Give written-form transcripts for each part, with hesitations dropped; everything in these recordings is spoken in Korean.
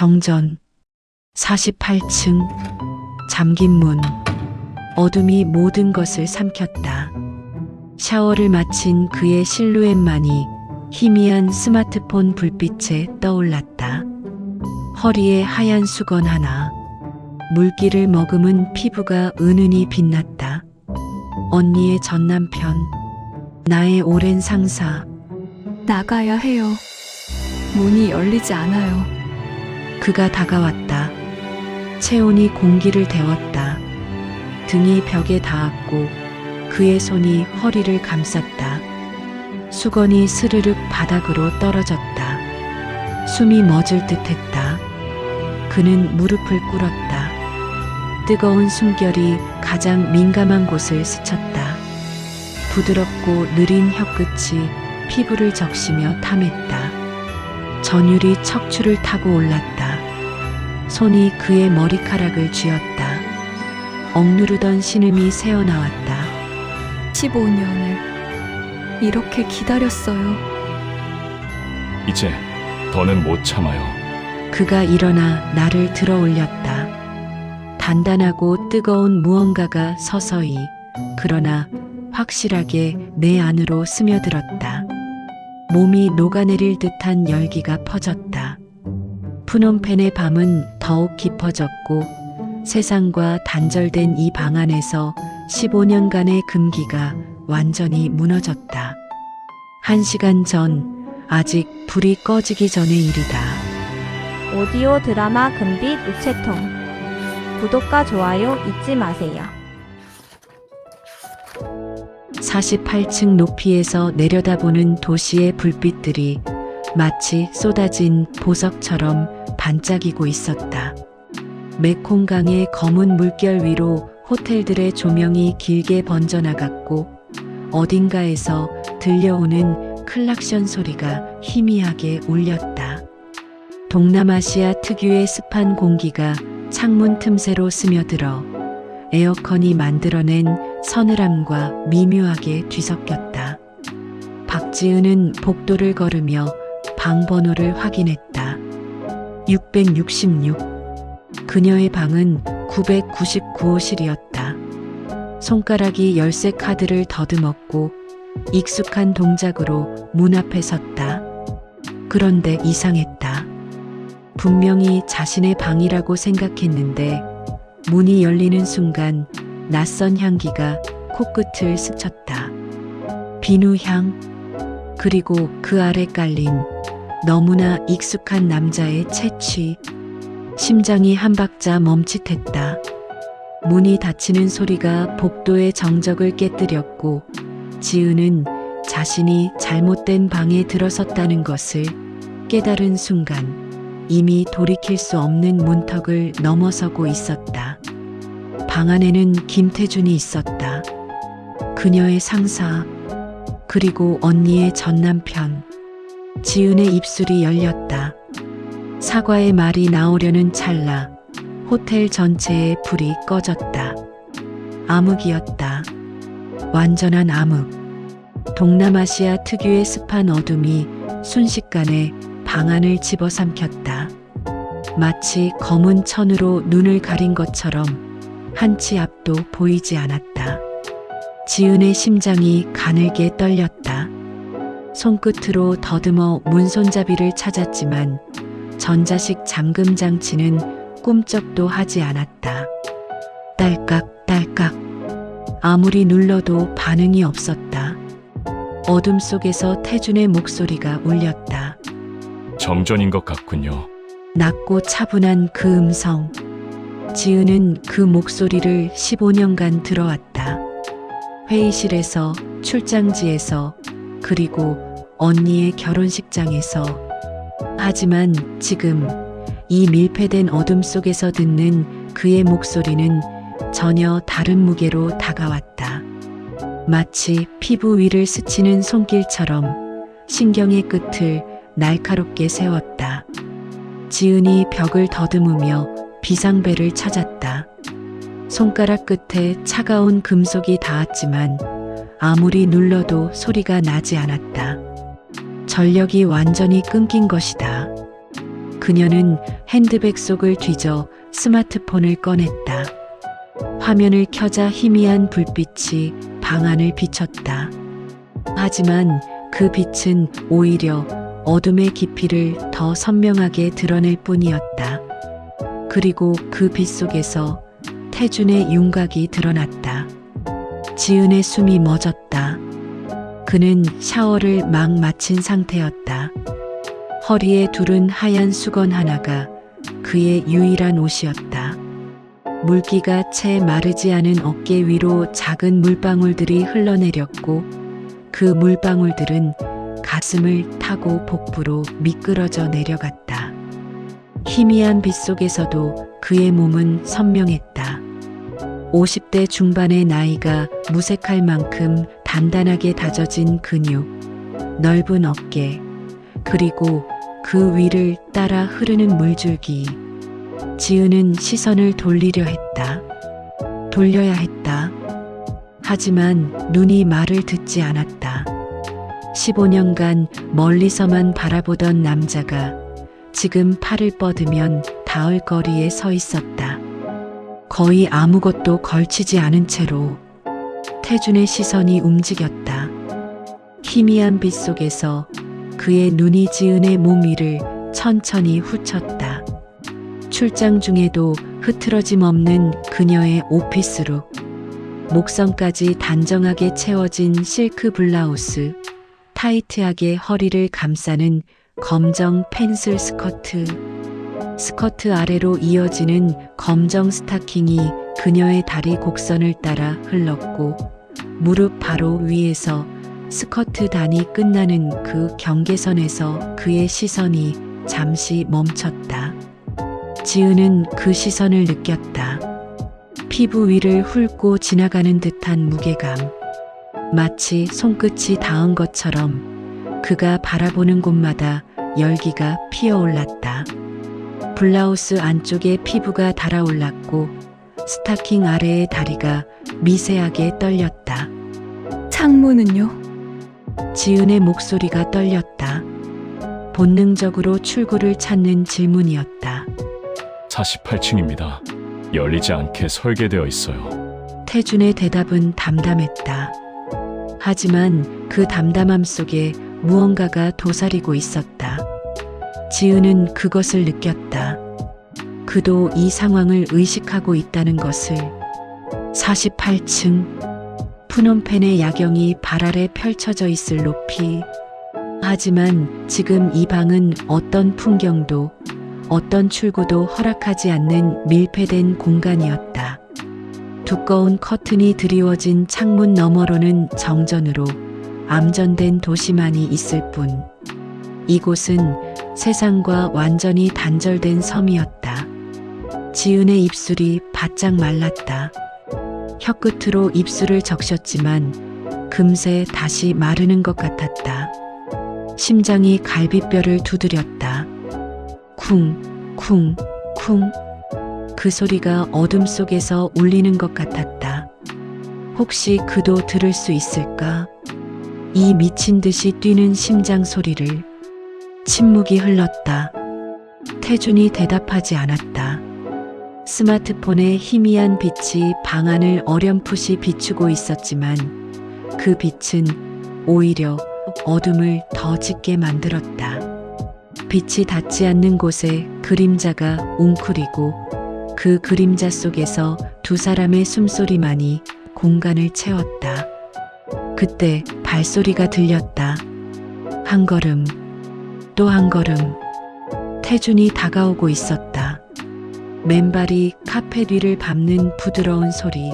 정전. 48층. 잠긴 문. 어둠이 모든 것을 삼켰다. 샤워를 마친 그의 실루엣만이 희미한 스마트폰 불빛에 떠올랐다. 허리에 하얀 수건 하나. 물기를 머금은 피부가 은은히 빛났다. 언니의 전 남편. 나의 오랜 상사. 나가야 해요. 문이 열리지 않아요. 그가 다가왔다. 체온이 공기를 데웠다. 등이 벽에 닿았고 그의 손이 허리를 감쌌다. 수건이 스르륵 바닥으로 떨어졌다. 숨이 멎을 듯했다. 그는 무릎을 꿇었다. 뜨거운 숨결이 가장 민감한 곳을 스쳤다. 부드럽고 느린 혀끝이 피부를 적시며 탐했다. 전율이 척추를 타고 올랐다. 손이 그의 머리카락을 쥐었다. 억누르던 신음이 새어나왔다. 15년을 이렇게 기다렸어요. 이제 더는 못 참아요. 그가 일어나 나를 들어 올렸다. 단단하고 뜨거운 무언가가 서서히, 그러나 확실하게 내 안으로 스며들었다. 몸이 녹아내릴 듯한 열기가 퍼졌다. 푸놈펜의 밤은 더욱 깊어졌고 세상과 단절된 이 방 안에서 15년간의 금기가 완전히 무너졌다. 1시간 전, 아직 불이 꺼지기 전의 일이다. 오디오 드라마 금빛 우체통. 구독과 좋아요 잊지 마세요. 48층 높이에서 내려다보는 도시의 불빛들이 마치 쏟아진 보석처럼 반짝이고 있었다. 메콩강의 검은 물결 위로 호텔들의 조명이 길게 번져나갔고 어딘가에서 들려오는 클락션 소리가 희미하게 울렸다. 동남아시아 특유의 습한 공기가 창문 틈새로 스며들어 에어컨이 만들어낸 서늘함과 미묘하게 뒤섞였다. 박지은은 복도를 걸으며 방 번호를 확인했다. 666. 그녀의 방은 999호실이었다. 손가락이 열쇠 카드를 더듬었고 익숙한 동작으로 문 앞에 섰다. 그런데 이상했다. 분명히 자신의 방이라고 생각했는데 문이 열리는 순간 낯선 향기가 코끝을 스쳤다. 비누향, 그리고 그 아래 깔린 너무나 익숙한 남자의 채취. 심장이 한 박자 멈칫했다. 문이 닫히는 소리가 복도의 정적을 깨뜨렸고 지은은 자신이 잘못된 방에 들어섰다는 것을 깨달은 순간 이미 돌이킬 수 없는 문턱을 넘어서고 있었다. 방 안에는 김태준이 있었다. 그녀의 상사, 그리고 언니의 전 남편. 지은의 입술이 열렸다. 사과의 말이 나오려는 찰나 호텔 전체에 불이 꺼졌다. 암흑이었다. 완전한 암흑. 동남아시아 특유의 습한 어둠이 순식간에 방 안을 집어삼켰다. 마치 검은 천으로 눈을 가린 것처럼 한 치 앞도 보이지 않았다. 지은의 심장이 가늘게 떨렸다. 손끝으로 더듬어 문손잡이를 찾았지만 전자식 잠금 장치는 꿈쩍도 하지 않았다. 딸깍딸깍. 아무리 눌러도 반응이 없었다. 어둠 속에서 태준의 목소리가 울렸다. 정전인 것 같군요. 낮고 차분한 그 음성. 지은은 그 목소리를 15년간 들어왔다. 회의실에서, 출장지에서, 그리고 언니의 결혼식장에서. 하지만 지금 이 밀폐된 어둠 속에서 듣는 그의 목소리는 전혀 다른 무게로 다가왔다. 마치 피부 위를 스치는 손길처럼 신경의 끝을 날카롭게 세웠다. 지은이 벽을 더듬으며 비상벨을 찾았다. 손가락 끝에 차가운 금속이 닿았지만 아무리 눌러도 소리가 나지 않았다. 전력이 완전히 끊긴 것이다. 그녀는 핸드백 속을 뒤져 스마트폰을 꺼냈다. 화면을 켜자 희미한 불빛이 방 안을 비췄다. 하지만 그 빛은 오히려 어둠의 깊이를 더 선명하게 드러낼 뿐이었다. 그리고 그 빛 속에서 태준의 윤곽이 드러났다. 지은의 숨이 멎었다. 그는 샤워를 막 마친 상태였다. 허리에 두른 하얀 수건 하나가 그의 유일한 옷이었다. 물기가 채 마르지 않은 어깨 위로 작은 물방울들이 흘러내렸고 그 물방울들은 가슴을 타고 복부로 미끄러져 내려갔다. 희미한 빛 속에서도 그의 몸은 선명했다. 50대 중반의 나이가 무색할 만큼 단단하게 다져진 근육, 넓은 어깨, 그리고 그 위를 따라 흐르는 물줄기. 지은은 시선을 돌리려 했다. 돌려야 했다. 하지만 눈이 말을 듣지 않았다. 15년간 멀리서만 바라보던 남자가 지금 팔을 뻗으면 닿을 거리에 서 있었다. 거의 아무것도 걸치지 않은 채로 태준의 시선이 움직였다. 희미한 빛 속에서 그의 눈이 지은의 몸 위를 천천히 훑었다. 출장 중에도 흐트러짐 없는 그녀의 오피스룩, 목선까지 단정하게 채워진 실크 블라우스, 타이트하게 허리를 감싸는 검정 펜슬 스커트, 스커트 아래로 이어지는 검정 스타킹이 그녀의 다리 곡선을 따라 흘렀고 무릎 바로 위에서 스커트 단이 끝나는 그 경계선에서 그의 시선이 잠시 멈췄다. 지은은 그 시선을 느꼈다. 피부 위를 훑고 지나가는 듯한 무게감. 마치 손끝이 닿은 것처럼 그가 바라보는 곳마다 열기가 피어올랐다. 블라우스 안쪽에 피부가 달아올랐고 스타킹 아래의 다리가 미세하게 떨렸다. 창문은요? 지은의 목소리가 떨렸다. 본능적으로 출구를 찾는 질문이었다. 48층입니다. 열리지 않게 설계되어 있어요. 태준의 대답은 담담했다. 하지만 그 담담함 속에 무언가가 도사리고 있었다. 지은은 그것을 느꼈다. 그도 이 상황을 의식하고 있다는 것을. 48층. 푸놈펜의 야경이 발 아래 펼쳐져 있을 높이. 하지만 지금 이 방은 어떤 풍경도, 어떤 출구도 허락하지 않는 밀폐된 공간이었다. 두꺼운 커튼이 드리워진 창문 너머로는 정전으로 암전된 도시만이 있을 뿐. 이곳은 세상과 완전히 단절된 섬이었다. 지은의 입술이 바짝 말랐다. 혀끝으로 입술을 적셨지만 금세 다시 마르는 것 같았다. 심장이 갈비뼈를 두드렸다. 쿵, 쿵, 쿵. 그 소리가 어둠 속에서 울리는 것 같았다. 혹시 그도 들을 수 있을까? 이 미친 듯이 뛰는 심장 소리를. 침묵이 흘렀다. 태준이 대답하지 않았다. 스마트폰의 희미한 빛이 방 안을 어렴풋이 비추고 있었지만 그 빛은 오히려 어둠을 더 짙게 만들었다. 빛이 닿지 않는 곳에 그림자가 웅크리고 그 그림자 속에서 두 사람의 숨소리만이 공간을 채웠다. 그때 발소리가 들렸다. 한 걸음, 또 한 걸음. 태준이 다가오고 있었다. 맨발이 카펫 위를 밟는 부드러운 소리.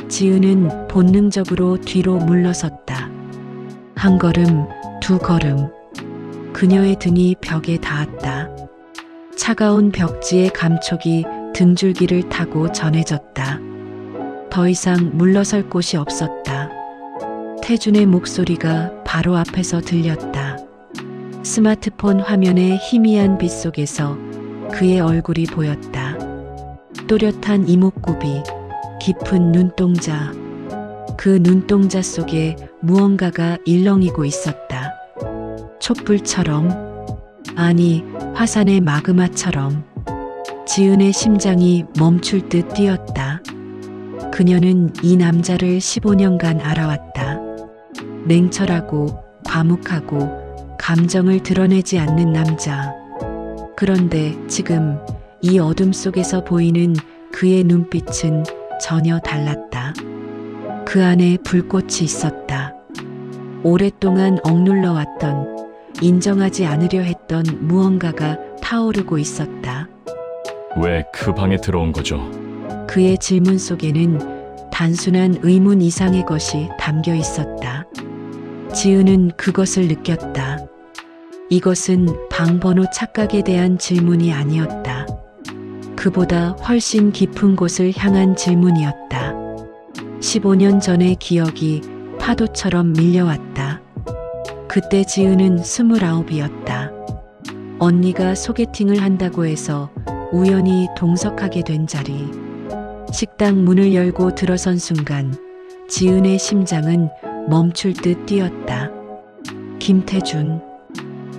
지은은 본능적으로 뒤로 물러섰다. 한 걸음, 두 걸음. 그녀의 등이 벽에 닿았다. 차가운 벽지의 감촉이 등줄기를 타고 전해졌다. 더 이상 물러설 곳이 없었다. 태준의 목소리가 바로 앞에서 들렸다. 스마트폰 화면의 희미한 빛 속에서 그의 얼굴이 보였다. 또렷한 이목구비, 깊은 눈동자. 그 눈동자 속에 무언가가 일렁이고 있었다. 촛불처럼, 아니 화산의 마그마처럼. 지은의 심장이 멈출 듯 뛰었다. 그녀는 이 남자를 15년간 알아왔다. 냉철하고 과묵하고 감정을 드러내지 않는 남자. 그런데 지금 이 어둠 속에서 보이는 그의 눈빛은 전혀 달랐다. 그 안에 불꽃이 있었다. 오랫동안 억눌러 왔던, 인정하지 않으려 했던 무언가가 타오르고 있었다. 왜 그 방에 들어온 거죠? 그의 질문 속에는 단순한 의문 이상의 것이 담겨 있었다. 지은은 그것을 느꼈다. 이것은 방번호 착각에 대한 질문이 아니었다. 그보다 훨씬 깊은 곳을 향한 질문이었다. 15년 전의 기억이 파도처럼 밀려왔다. 그때 지은은 29이었다. 언니가 소개팅을 한다고 해서 우연히 동석하게 된 자리. 식당 문을 열고 들어선 순간 지은의 심장은 멈출 듯 뛰었다. 김태준.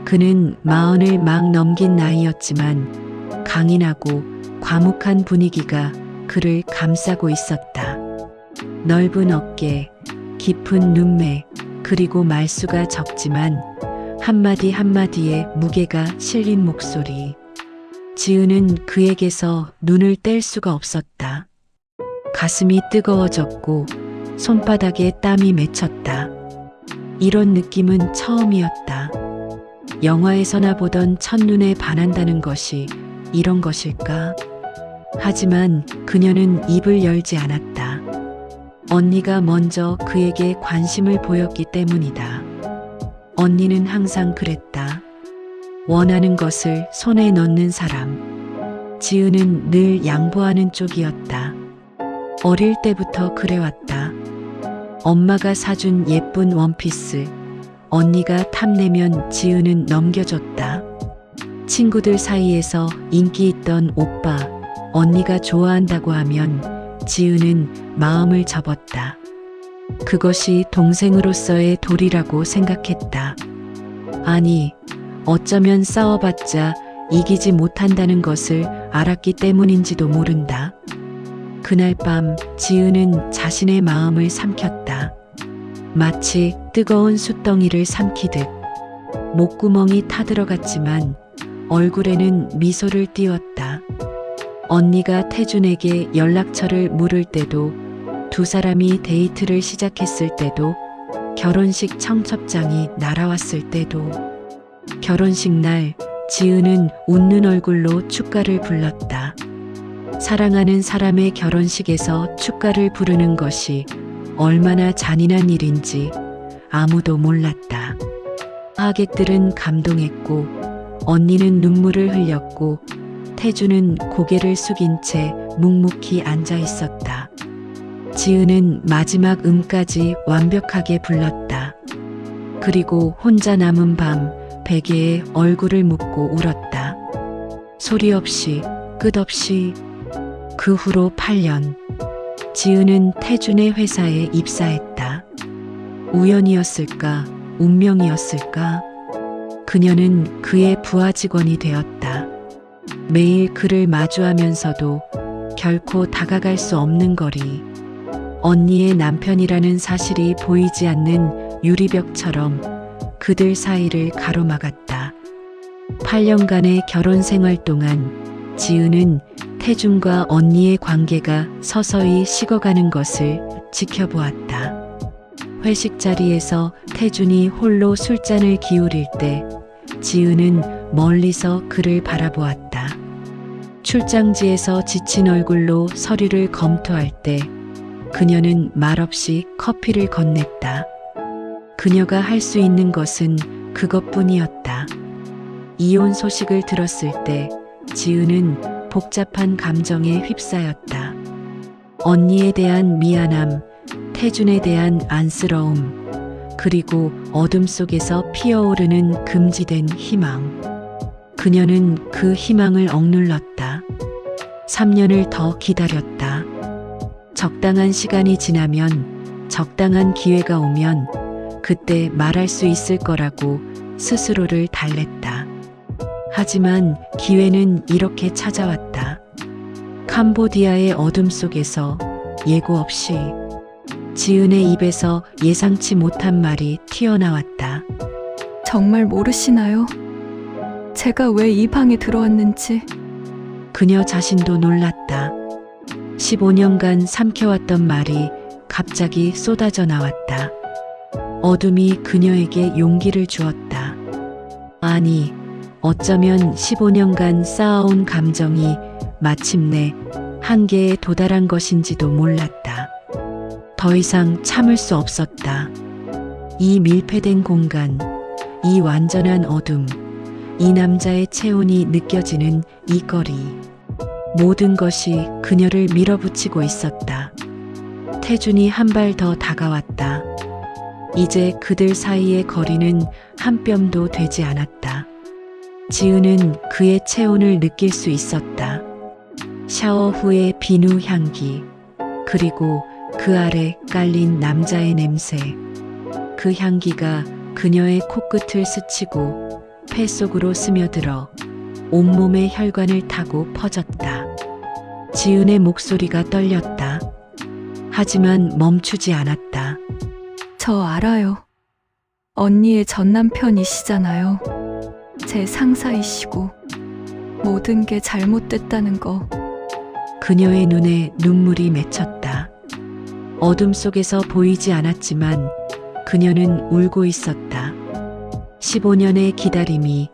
그는 40을 막 넘긴 나이였지만 강인하고 과묵한 분위기가 그를 감싸고 있었다. 넓은 어깨, 깊은 눈매, 그리고 말수가 적지만 한마디 한마디에 무게가 실린 목소리. 지은은 그에게서 눈을 뗄 수가 없었다. 가슴이 뜨거워졌고 손바닥에 땀이 맺혔다. 이런 느낌은 처음이었다. 영화에서나 보던 첫눈에 반한다는 것이 이런 것일까? 하지만 그녀는 입을 열지 않았다. 언니가 먼저 그에게 관심을 보였기 때문이다. 언니는 항상 그랬다. 원하는 것을 손에 넣는 사람. 지은은 늘 양보하는 쪽이었다. 어릴 때부터 그래왔다. 엄마가 사준 예쁜 원피스, 언니가 탐내면 지은은 넘겨줬다. 친구들 사이에서 인기 있던 오빠, 언니가 좋아한다고 하면 지은은 마음을 접었다. 그것이 동생으로서의 도리라고 생각했다. 아니, 어쩌면 싸워봤자 이기지 못한다는 것을 알았기 때문인지도 모른다. 그날 밤 지은은 자신의 마음을 삼켰다. 마치 뜨거운 숯덩이를 삼키듯. 목구멍이 타들어갔지만 얼굴에는 미소를 띄웠다. 언니가 태준에게 연락처를 물을 때도, 두 사람이 데이트를 시작했을 때도, 결혼식 청첩장이 날아왔을 때도. 결혼식 날 지은은 웃는 얼굴로 축가를 불렀다. 사랑하는 사람의 결혼식에서 축가를 부르는 것이 얼마나 잔인한 일인지 아무도 몰랐다. 하객들은 감동했고 언니는 눈물을 흘렸고 태주는 고개를 숙인 채 묵묵히 앉아 있었다. 지은은 마지막 음까지 완벽하게 불렀다. 그리고 혼자 남은 밤 베개에 얼굴을 묻고 울었다. 소리 없이 끝없이. 그 후로 8년. 지은은 태준의 회사에 입사했다. 우연이었을까? 운명이었을까? 그녀는 그의 부하 직원이 되었다. 매일 그를 마주하면서도 결코 다가갈 수 없는 거리. 언니의 남편이라는 사실이 보이지 않는 유리벽처럼 그들 사이를 가로막았다. 8년간의 결혼 생활 동안 지은은 태준과 언니의 관계가 서서히 식어가는 것을 지켜보았다. 회식 자리에서 태준이 홀로 술잔을 기울일 때 지은은 멀리서 그를 바라보았다. 출장지에서 지친 얼굴로 서류를 검토할 때 그녀는 말없이 커피를 건넸다. 그녀가 할 수 있는 것은 그것뿐이었다. 이혼 소식을 들었을 때 지은은 복잡한 감정에 휩싸였다. 언니에 대한 미안함, 태준에 대한 안쓰러움, 그리고 어둠 속에서 피어오르는 금지된 희망. 그녀는 그 희망을 억눌렀다. 3년을 더 기다렸다. 적당한 시간이 지나면, 적당한 기회가 오면 그때 말할 수 있을 거라고 스스로를 달랬다. 하지만 기회는 이렇게 찾아왔다. 캄보디아의 어둠 속에서 예고 없이 지은의 입에서 예상치 못한 말이 튀어나왔다. 정말 모르시나요? 제가 왜 이 방에 들어왔는지. 그녀 자신도 놀랐다. 15년간 삼켜왔던 말이 갑자기 쏟아져 나왔다. 어둠이 그녀에게 용기를 주었다. 아니, 어쩌면 15년간 쌓아온 감정이 마침내 한계에 도달한 것인지도 몰랐다. 더 이상 참을 수 없었다. 이 밀폐된 공간, 이 완전한 어둠, 이 남자의 체온이 느껴지는 이 거리. 모든 것이 그녀를 밀어붙이고 있었다. 태준이 한 발 더 다가왔다. 이제 그들 사이의 거리는 한 뼘도 되지 않았다. 지은은 그의 체온을 느낄 수 있었다. 샤워 후의 비누 향기, 그리고 그 아래 깔린 남자의 냄새. 그 향기가 그녀의 코끝을 스치고 폐 속으로 스며들어 온몸의 혈관을 타고 퍼졌다. 지은의 목소리가 떨렸다. 하지만 멈추지 않았다. 저 알아요. 언니의 전 남편이시잖아요. 제 상사이시고 모든 게 잘못됐다는 거. 그녀의 눈에 눈물이 맺혔다. 어둠 속에서 보이지 않았지만 그녀는 울고 있었다. 15년의 기다림이,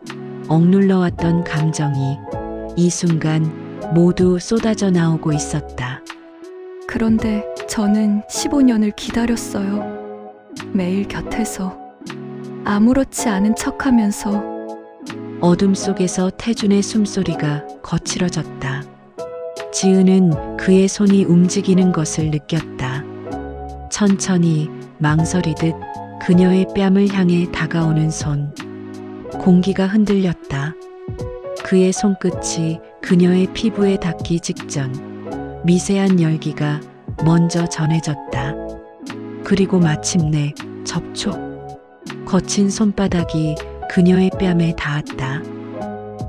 억눌러왔던 감정이 이 순간 모두 쏟아져 나오고 있었다. 그런데 저는 15년을 기다렸어요. 매일 곁에서 아무렇지 않은 척하면서. 어둠 속에서 태준의 숨소리가 거칠어졌다. 지은은 그의 손이 움직이는 것을 느꼈다. 천천히 망설이듯 그녀의 뺨을 향해 다가오는 손. 공기가 흔들렸다. 그의 손끝이 그녀의 피부에 닿기 직전 미세한 열기가 먼저 전해졌다. 그리고 마침내 접촉. 거친 손바닥이 그녀의 뺨에 닿았다.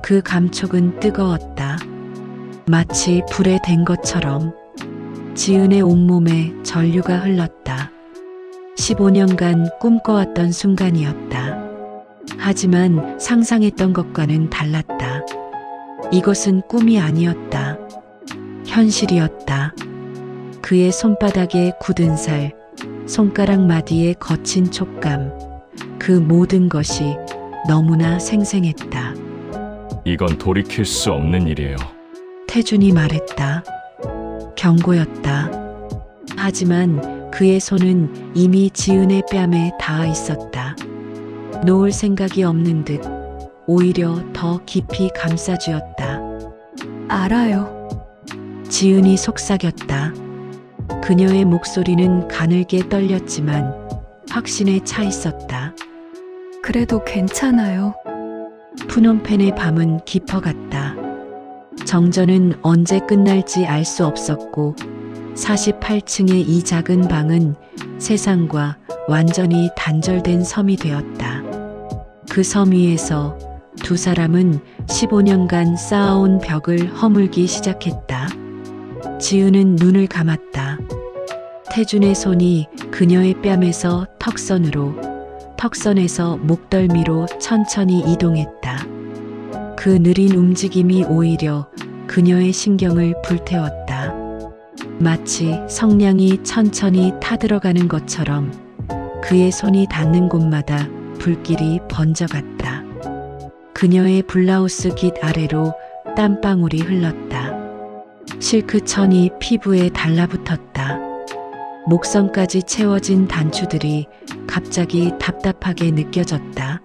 그 감촉은 뜨거웠다. 마치 불에 댄 것처럼. 지은의 온몸에 전류가 흘렀다. 15년간 꿈꿔왔던 순간이었다. 하지만 상상했던 것과는 달랐다. 이것은 꿈이 아니었다. 현실이었다. 그의 손바닥에 굳은 살, 손가락 마디의 거친 촉감, 그 모든 것이 너무나 생생했다. 이건 돌이킬 수 없는 일이에요. 태준이 말했다. 경고였다. 하지만 그의 손은 이미 지은의 뺨에 닿아 있었다. 놓을 생각이 없는 듯 오히려 더 깊이 감싸주었다. 알아요. 지은이 속삭였다. 그녀의 목소리는 가늘게 떨렸지만 확신에 차 있었다. 그래도 괜찮아요. 푸놈펜의 밤은 깊어갔다. 정전은 언제 끝날지 알 수 없었고 48층의 이 작은 방은 세상과 완전히 단절된 섬이 되었다. 그 섬 위에서 두 사람은 15년간 쌓아온 벽을 허물기 시작했다. 지은은 눈을 감았다. 태준의 손이 그녀의 뺨에서 턱선으로, 턱선에서 목덜미로 천천히 이동했다. 그 느린 움직임이 오히려 그녀의 신경을 불태웠다. 마치 성냥이 천천히 타들어가는 것처럼 그의 손이 닿는 곳마다 불길이 번져갔다. 그녀의 블라우스 깃 아래로 땀방울이 흘렀다. 실크천이 피부에 달라붙었다. 목선까지 채워진 단추들이 갑자기 답답하게 느껴졌다.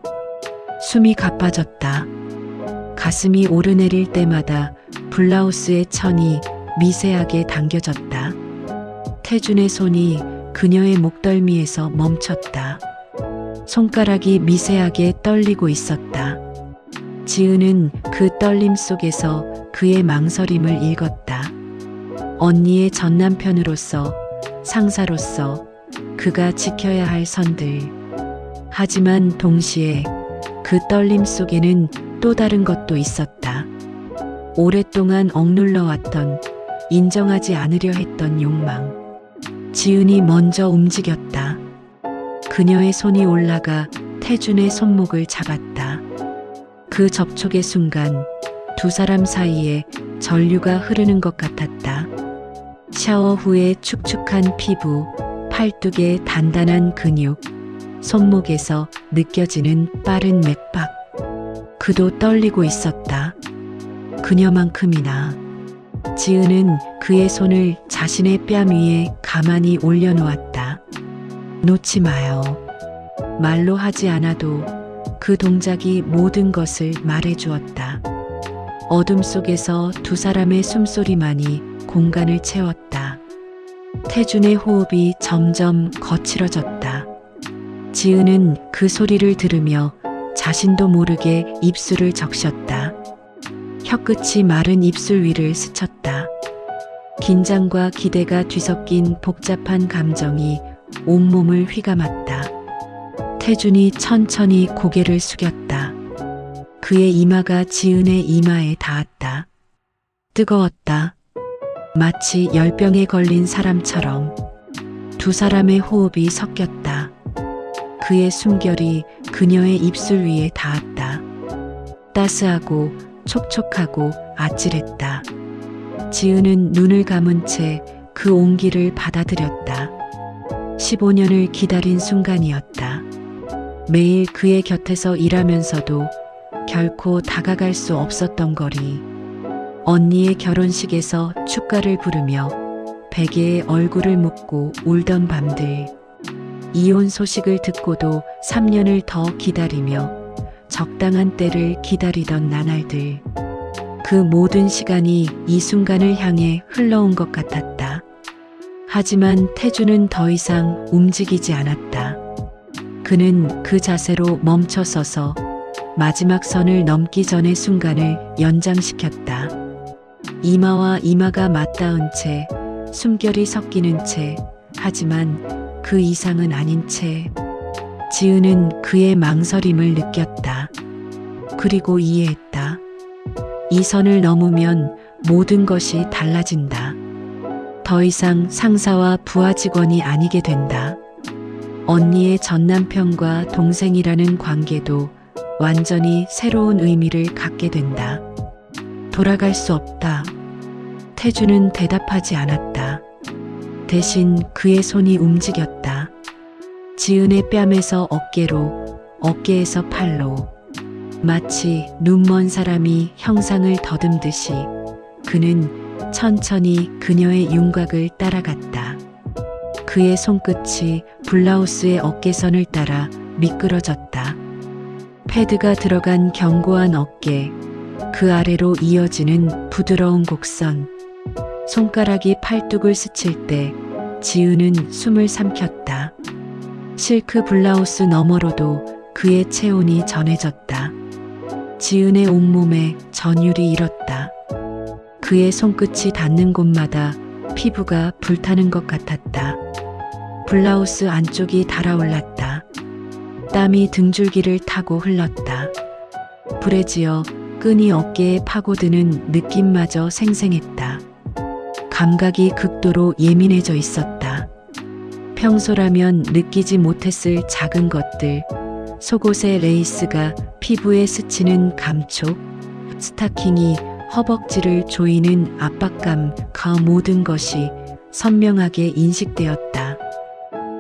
숨이 가빠졌다. 가슴이 오르내릴 때마다 블라우스의 천이 미세하게 당겨졌다. 태준의 손이 그녀의 목덜미에서 멈췄다. 손가락이 미세하게 떨리고 있었다. 지은은 그 떨림 속에서 그의 망설임을 읽었다. 언니의 전 남편으로서, 상사로서 그가 지켜야 할 선들. 하지만 동시에 그 떨림 속에는 또 다른 것도 있었다. 오랫동안 억눌러왔던, 인정하지 않으려 했던 욕망. 지은이 먼저 움직였다. 그녀의 손이 올라가 태준의 손목을 잡았다. 그 접촉의 순간 두 사람 사이에 전류가 흐르는 것 같았다. 샤워 후에 축축한 피부, 팔뚝의 단단한 근육, 손목에서 느껴지는 빠른 맥박. 그도 떨리고 있었다. 그녀만큼이나. 지은은 그의 손을 자신의 뺨 위에 가만히 올려놓았다. 놓지 마요. 말로 하지 않아도 그 동작이 모든 것을 말해주었다. 어둠 속에서 두 사람의 숨소리만이 공간을 채웠다. 태준의 호흡이 점점 거칠어졌다. 지은은 그 소리를 들으며 자신도 모르게 입술을 적셨다. 혀끝이 마른 입술 위를 스쳤다. 긴장과 기대가 뒤섞인 복잡한 감정이 온몸을 휘감았다. 태준이 천천히 고개를 숙였다. 그의 이마가 지은의 이마에 닿았다. 뜨거웠다. 마치 열병에 걸린 사람처럼. 두 사람의 호흡이 섞였다. 그의 숨결이 그녀의 입술 위에 닿았다. 따스하고 촉촉하고 아찔했다. 지은은 눈을 감은 채 그 온기를 받아들였다. 15년을 기다린 순간이었다. 매일 그의 곁에서 일하면서도 결코 다가갈 수 없었던 거리. 언니의 결혼식에서 축가를 부르며 베개에 얼굴을 묻고 울던 밤들. 이혼 소식을 듣고도 3년을 더 기다리며 적당한 때를 기다리던 나날들. 그 모든 시간이 이 순간을 향해 흘러온 것 같았다. 하지만 태준은 더 이상 움직이지 않았다. 그는 그 자세로 멈춰서서 마지막 선을 넘기 전의 순간을 연장시켰다. 이마와 이마가 맞닿은 채, 숨결이 섞이는 채, 하지만 그 이상은 아닌 채. 지은은 그의 망설임을 느꼈다. 그리고 이해했다. 이 선을 넘으면 모든 것이 달라진다. 더 이상 상사와 부하 직원이 아니게 된다. 언니의 전남편과 동생이라는 관계도 완전히 새로운 의미를 갖게 된다. 돌아갈 수 없다. 태준은 대답하지 않았다. 대신 그의 손이 움직였다. 지은의 뺨에서 어깨로, 어깨에서 팔로. 마치 눈먼 사람이 형상을 더듬듯이 그는 천천히 그녀의 윤곽을 따라갔다. 그의 손끝이 블라우스의 어깨선을 따라 미끄러졌다. 패드가 들어간 견고한 어깨, 그 아래로 이어지는 부드러운 곡선. 손가락이 팔뚝을 스칠 때 지은은 숨을 삼켰다. 실크 블라우스 너머로도 그의 체온이 전해졌다. 지은의 온몸에 전율이 일었다. 그의 손끝이 닿는 곳마다 피부가 불타는 것 같았다. 블라우스 안쪽이 달아올랐다. 땀이 등줄기를 타고 흘렀다. 불에 지어 끈이 어깨에 파고드는 느낌마저 생생했다. 감각이 극도로 예민해져 있었다. 평소라면 느끼지 못했을 작은 것들, 속옷의 레이스가 피부에 스치는 감촉, 스타킹이 허벅지를 조이는 압박감, 그 모든 것이 선명하게 인식되었다.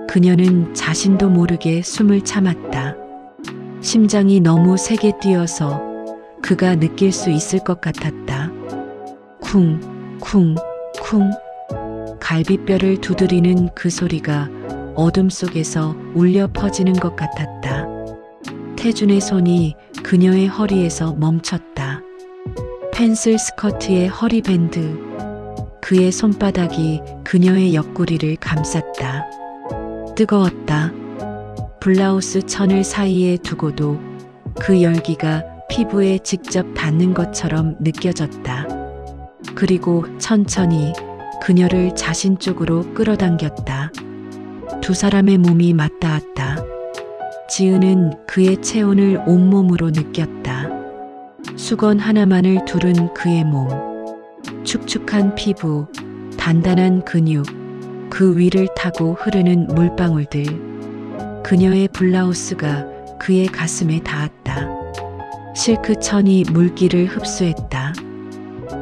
그녀는 자신도 모르게 숨을 참았다. 심장이 너무 세게 뛰어서 그가 느낄 수 있을 것 같았다. 쿵, 쿵, 쿵. 갈비뼈를 두드리는 그 소리가 어둠 속에서 울려 퍼지는 것 같았다. 태준의 손이 그녀의 허리에서 멈췄다. 펜슬 스커트의 허리밴드. 그의 손바닥이 그녀의 옆구리를 감쌌다. 뜨거웠다. 블라우스 천을 사이에 두고도 그 열기가 피부에 직접 닿는 것처럼 느껴졌다. 그리고 천천히 그녀를 자신 쪽으로 끌어당겼다. 두 사람의 몸이 맞닿았다. 지은은 그의 체온을 온몸으로 느꼈다. 수건 하나만을 두른 그의 몸. 축축한 피부, 단단한 근육, 그 위를 타고 흐르는 물방울들. 그녀의 블라우스가 그의 가슴에 닿았다. 실크 천이 물기를 흡수했다.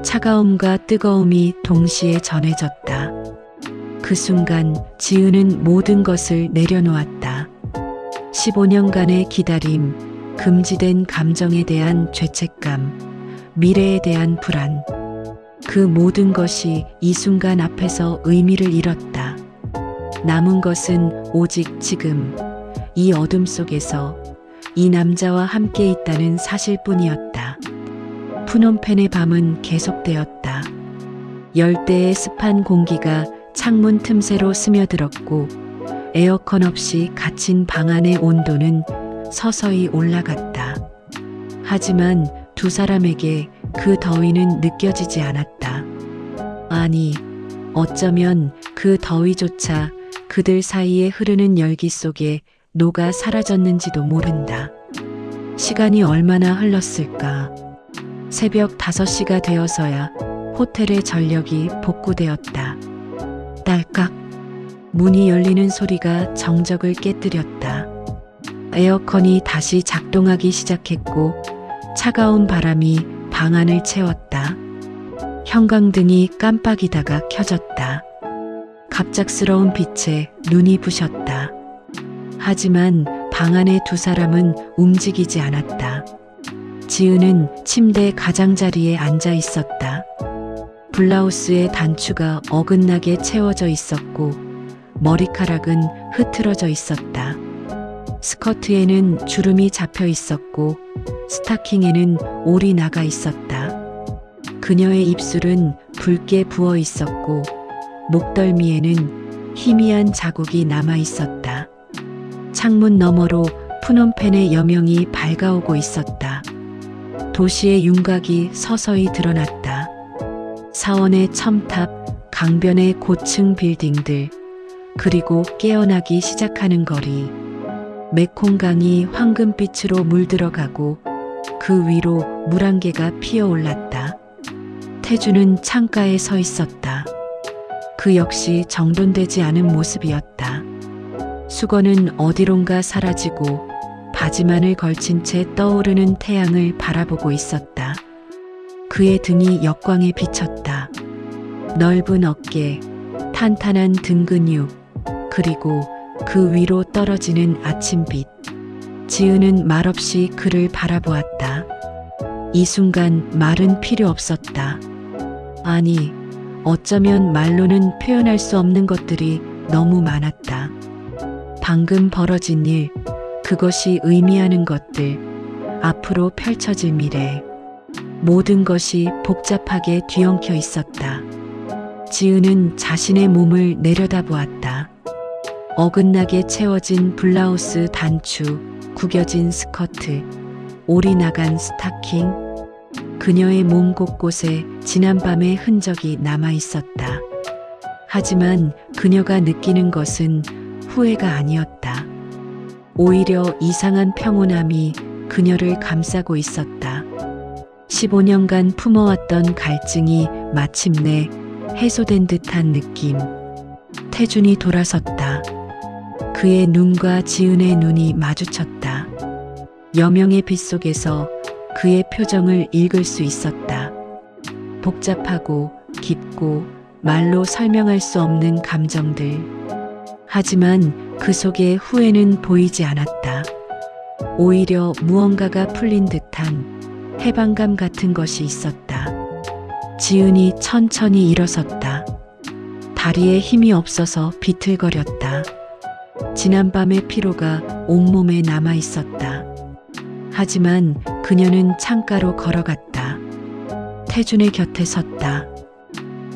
차가움과 뜨거움이 동시에 전해졌다. 그 순간 지은은 모든 것을 내려놓았다. 15년간의 기다림, 금지된 감정에 대한 죄책감, 미래에 대한 불안. 그 모든 것이 이 순간 앞에서 의미를 잃었다. 남은 것은 오직 지금, 이 어둠 속에서 이 남자와 함께 있다는 사실뿐이었다. 푸놈펜의 밤은 계속되었다. 열대의 습한 공기가 창문 틈새로 스며들었고 에어컨 없이 갇힌 방 안의 온도는 서서히 올라갔다. 하지만 두 사람에게 그 더위는 느껴지지 않았다. 아니, 어쩌면 그 더위조차 그들 사이에 흐르는 열기 속에 녹아 사라졌는지도 모른다. 시간이 얼마나 흘렀을까? 새벽 5시가 되어서야 호텔의 전력이 복구되었다. 딸깍. 문이 열리는 소리가 정적을 깨뜨렸다. 에어컨이 다시 작동하기 시작했고 차가운 바람이 방 안을 채웠다. 형광등이 깜빡이다가 켜졌다. 갑작스러운 빛에 눈이 부셨다. 하지만 방 안의 두 사람은 움직이지 않았다. 지은은 침대 가장자리에 앉아 있었다. 블라우스의 단추가 어긋나게 채워져 있었고 머리카락은 흐트러져 있었다. 스커트에는 주름이 잡혀 있었고 스타킹에는 올이 나가 있었다. 그녀의 입술은 붉게 부어 있었고 목덜미에는 희미한 자국이 남아 있었다. 창문 너머로 푸놈펜의 여명이 밝아오고 있었다. 도시의 윤곽이 서서히 드러났다. 사원의 첨탑, 강변의 고층 빌딩들, 그리고 깨어나기 시작하는 거리. 메콩강이 황금빛으로 물들어가고 그 위로 물안개가 피어올랐다. 태주는 창가에 서 있었다. 그 역시 정돈되지 않은 모습이었다. 수건은 어디론가 사라지고 바지만을 걸친 채 떠오르는 태양을 바라보고 있었다. 그의 등이 역광에 비쳤다. 넓은 어깨, 탄탄한 등 근육, 그리고 그 위로 떨어지는 아침빛. 지은은 말없이 그를 바라보았다. 이 순간 말은 필요 없었다. 아니, 어쩌면 말로는 표현할 수 없는 것들이 너무 많았다. 방금 벌어진 일, 그것이 의미하는 것들, 앞으로 펼쳐질 미래. 모든 것이 복잡하게 뒤엉켜 있었다. 지은은 자신의 몸을 내려다보았다. 어긋나게 채워진 블라우스 단추, 구겨진 스커트, 올이 나간 스타킹. 그녀의 몸 곳곳에 지난밤의 흔적이 남아 있었다. 하지만 그녀가 느끼는 것은 후회가 아니었다. 오히려 이상한 평온함이 그녀를 감싸고 있었다. 15년간 품어왔던 갈증이 마침내 해소된 듯한 느낌. 태준이 돌아섰다. 그의 눈과 지은의 눈이 마주쳤다. 여명의 빛 속에서 그의 표정을 읽을 수 있었다. 복잡하고 깊고 말로 설명할 수 없는 감정들. 하지만 그 속에 후회는 보이지 않았다. 오히려 무언가가 풀린 듯한 해방감 같은 것이 있었다. 지은이 천천히 일어섰다. 다리에 힘이 없어서 비틀거렸다. 지난밤의 피로가 온몸에 남아 있었다. 하지만 그녀는 창가로 걸어갔다. 태준의 곁에 섰다.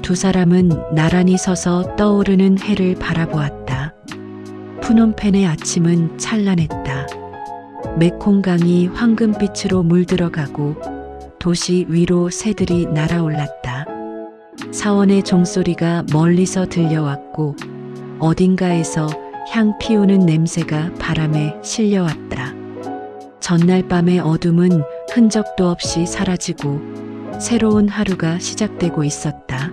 두 사람은 나란히 서서 떠오르는 해를 바라보았다. 푸놈펜의 아침은 찬란했다. 메콩강이 황금빛으로 물들어가고 도시 위로 새들이 날아올랐다. 사원의 종소리가 멀리서 들려왔고 어딘가에서 향 피우는 냄새가 바람에 실려왔다. 전날 밤의 어둠은 흔적도 없이 사라지고 새로운 하루가 시작되고 있었다.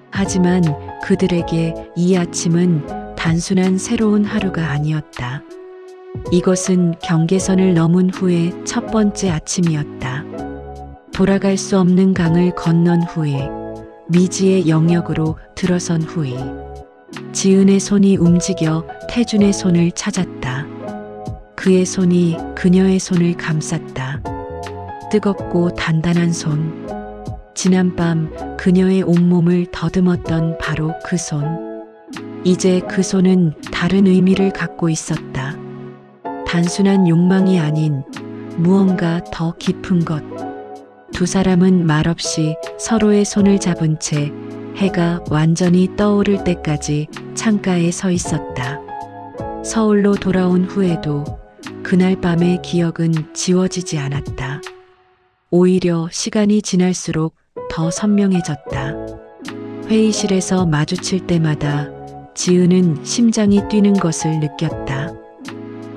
하지만 그들에게 이 아침은 단순한 새로운 하루가 아니었다. 이것은 경계선을 넘은 후의 첫 번째 아침이었다. 돌아갈 수 없는 강을 건넌 후에 미지의 영역으로 들어선 후에 지은의 손이 움직여 태준의 손을 찾았다. 그의 손이 그녀의 손을 감쌌다. 뜨겁고 단단한 손. 지난밤 그녀의 온몸을 더듬었던 바로 그 손. 이제 그 손은 다른 의미를 갖고 있었다. 단순한 욕망이 아닌 무언가 더 깊은 것. 두 사람은 말없이 서로의 손을 잡은 채 해가 완전히 떠오를 때까지 창가에 서 있었다. 서울로 돌아온 후에도 그날 밤의 기억은 지워지지 않았다. 오히려 시간이 지날수록 더 선명해졌다. 회의실에서 마주칠 때마다 지은은 심장이 뛰는 것을 느꼈다.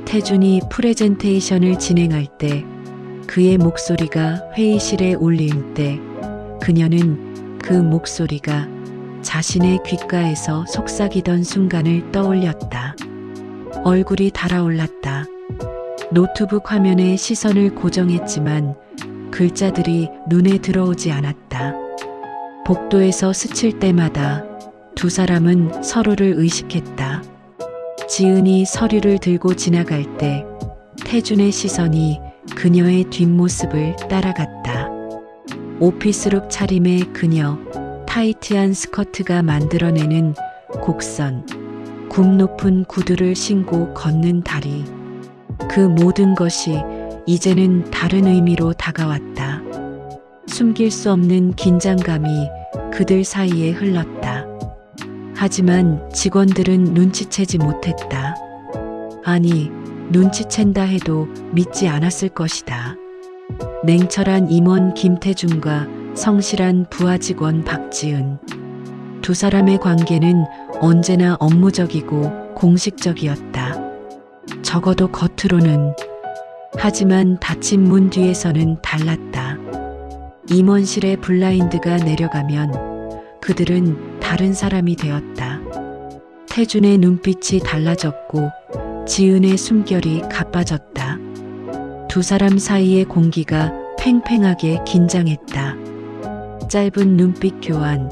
태준이 프레젠테이션을 진행할 때 그의 목소리가 회의실에 울릴 때 그녀는 그 목소리가 자신의 귓가에서 속삭이던 순간을 떠올렸다. 얼굴이 달아올랐다. 노트북 화면에 시선을 고정했지만 글자들이 눈에 들어오지 않았다. 복도에서 스칠 때마다 두 사람은 서로를 의식했다. 지은이 서류를 들고 지나갈 때 태준의 시선이 그녀의 뒷모습을 따라갔다. 오피스룩 차림의 그녀, 타이트한 스커트가 만들어내는 곡선, 굽 높은 구두를 신고 걷는 다리. 그 모든 것이 이제는 다른 의미로 다가왔다. 숨길 수 없는 긴장감이 그들 사이에 흘렀다. 하지만 직원들은 눈치채지 못했다. 아니, 눈치챈다 해도 믿지 않았을 것이다. 냉철한 임원 김태준과 성실한 부하 직원 박지은. 두 사람의 관계는 언제나 업무적이고 공식적이었다. 적어도 겉으로는. 하지만 닫힌 문 뒤에서는 달랐다. 임원실의 블라인드가 내려가면 그들은 다른 사람이 되었다. 태준의 눈빛이 달라졌고 지은의 숨결이 가빠졌다. 두 사람 사이의 공기가 팽팽하게 긴장했다. 짧은 눈빛 교환,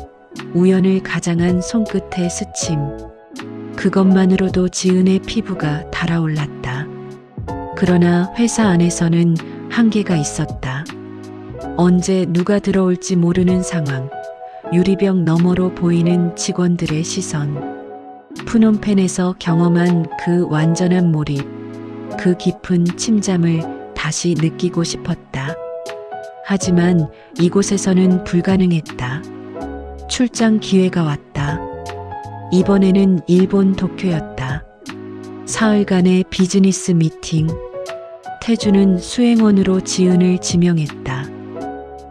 우연을 가장한 손끝의 스침. 그것만으로도 지은의 피부가 달아올랐다. 그러나 회사 안에서는 한계가 있었다. 언제 누가 들어올지 모르는 상황. 유리병 너머로 보이는 직원들의 시선. 푸놈펜에서 경험한 그 완전한 몰입, 그 깊은 침잠을 다시 느끼고 싶었다. 하지만 이곳에서는 불가능했다. 출장 기회가 왔다. 이번에는 일본 도쿄였다. 사흘간의 비즈니스 미팅. 태준은 수행원으로 지은을 지명했다.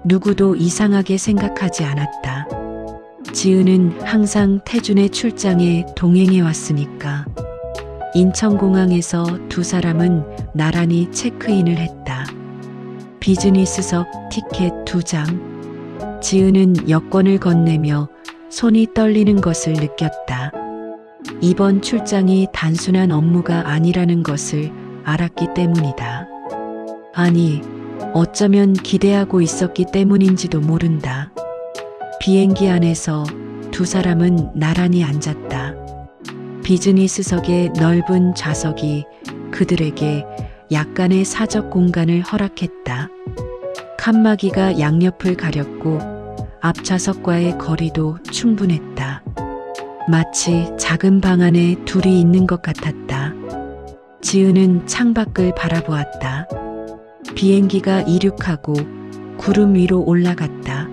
누구도 이상하게 생각하지 않았다. 지은은 항상 태준의 출장에 동행해 왔으니까. 인천공항에서 두 사람은 나란히 체크인을 했다. 비즈니스석 티켓 2장. 지은은 여권을 건네며 손이 떨리는 것을 느꼈다. 이번 출장이 단순한 업무가 아니라는 것을 알았기 때문이다. 아니, 어쩌면 기대하고 있었기 때문인지도 모른다. 비행기 안에서 두 사람은 나란히 앉았다. 비즈니스석의 넓은 좌석이 그들에게 약간의 사적 공간을 허락했다. 칸막이가 양옆을 가렸고 앞좌석과의 거리도 충분했다. 마치 작은 방 안에 둘이 있는 것 같았다. 지은은 창밖을 바라보았다. 비행기가 이륙하고 구름 위로 올라갔다.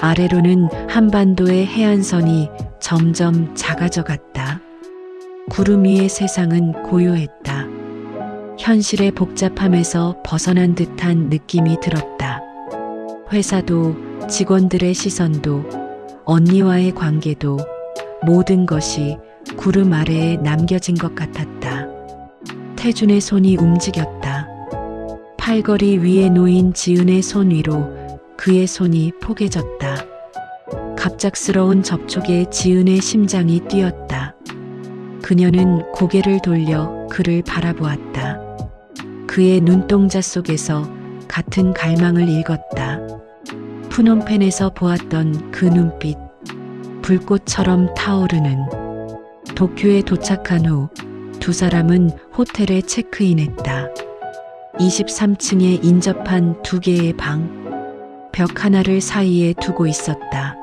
아래로는 한반도의 해안선이 점점 작아져 갔다. 구름 위의 세상은 고요했다. 현실의 복잡함에서 벗어난 듯한 느낌이 들었다. 회사도 직원들의 시선도 언니와의 관계도 모든 것이 구름 아래에 남겨진 것 같았다. 태준의 손이 움직였다. 팔걸이 위에 놓인 지은의 손 위로 그의 손이 포개졌다. 갑작스러운 접촉에 지은의 심장이 뛰었다. 그녀는 고개를 돌려 그를 바라보았다. 그의 눈동자 속에서 같은 갈망을 읽었다. 푸놈펜에서 보았던 그 눈빛, 불꽃처럼 타오르는. 도쿄에 도착한 후 두 사람은 호텔에 체크인했다. 23층에 인접한 두 개의 방, 벽 하나를 사이에 두고 있었다.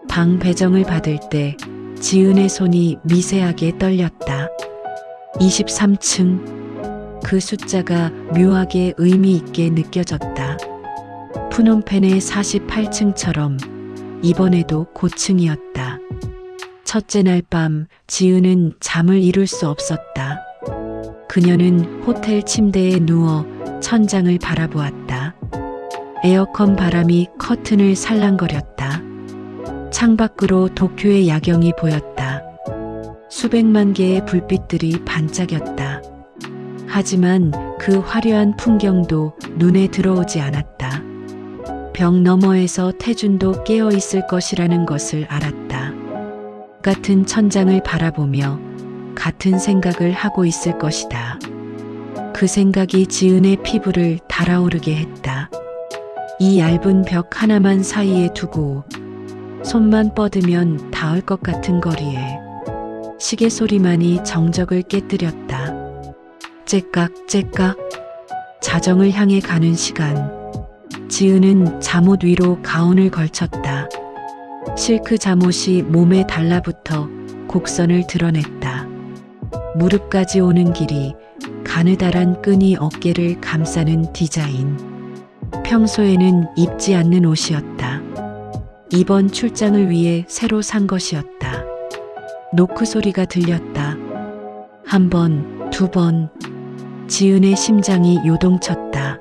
방 배정을 받을 때 지은의 손이 미세하게 떨렸다. 23층. 그 숫자가 묘하게 의미 있게 느껴졌다. 푸놈펜의 48층처럼 이번에도 고층이었다. 첫째 날 밤 지은은 잠을 이룰 수 없었다. 그녀는 호텔 침대에 누워 천장을 바라보았다. 에어컨 바람이 커튼을 살랑거렸다. 창밖으로 도쿄의 야경이 보였다. 수백만 개의 불빛들이 반짝였다. 하지만 그 화려한 풍경도 눈에 들어오지 않았다. 벽 너머에서 태준도 깨어 있을 것이라는 것을 알았다. 같은 천장을 바라보며 같은 생각을 하고 있을 것이다. 그 생각이 지은의 피부를 달아오르게 했다. 이 얇은 벽 하나만 사이에 두고 손만 뻗으면 닿을 것 같은 거리에 시계 소리만이 정적을 깨뜨렸다. 째깍째깍. 자정을 향해 가는 시간. 지은은 잠옷 위로 가운을 걸쳤다. 실크 잠옷이 몸에 달라붙어 곡선을 드러냈다. 무릎까지 오는 길이 가느다란 끈이 어깨를 감싸는 디자인. 평소에는 입지 않는 옷이었다. 이번 출장을 위해 새로 산 것이었다. 노크 소리가 들렸다. 한 번, 두 번. 지은의 심장이 요동쳤다.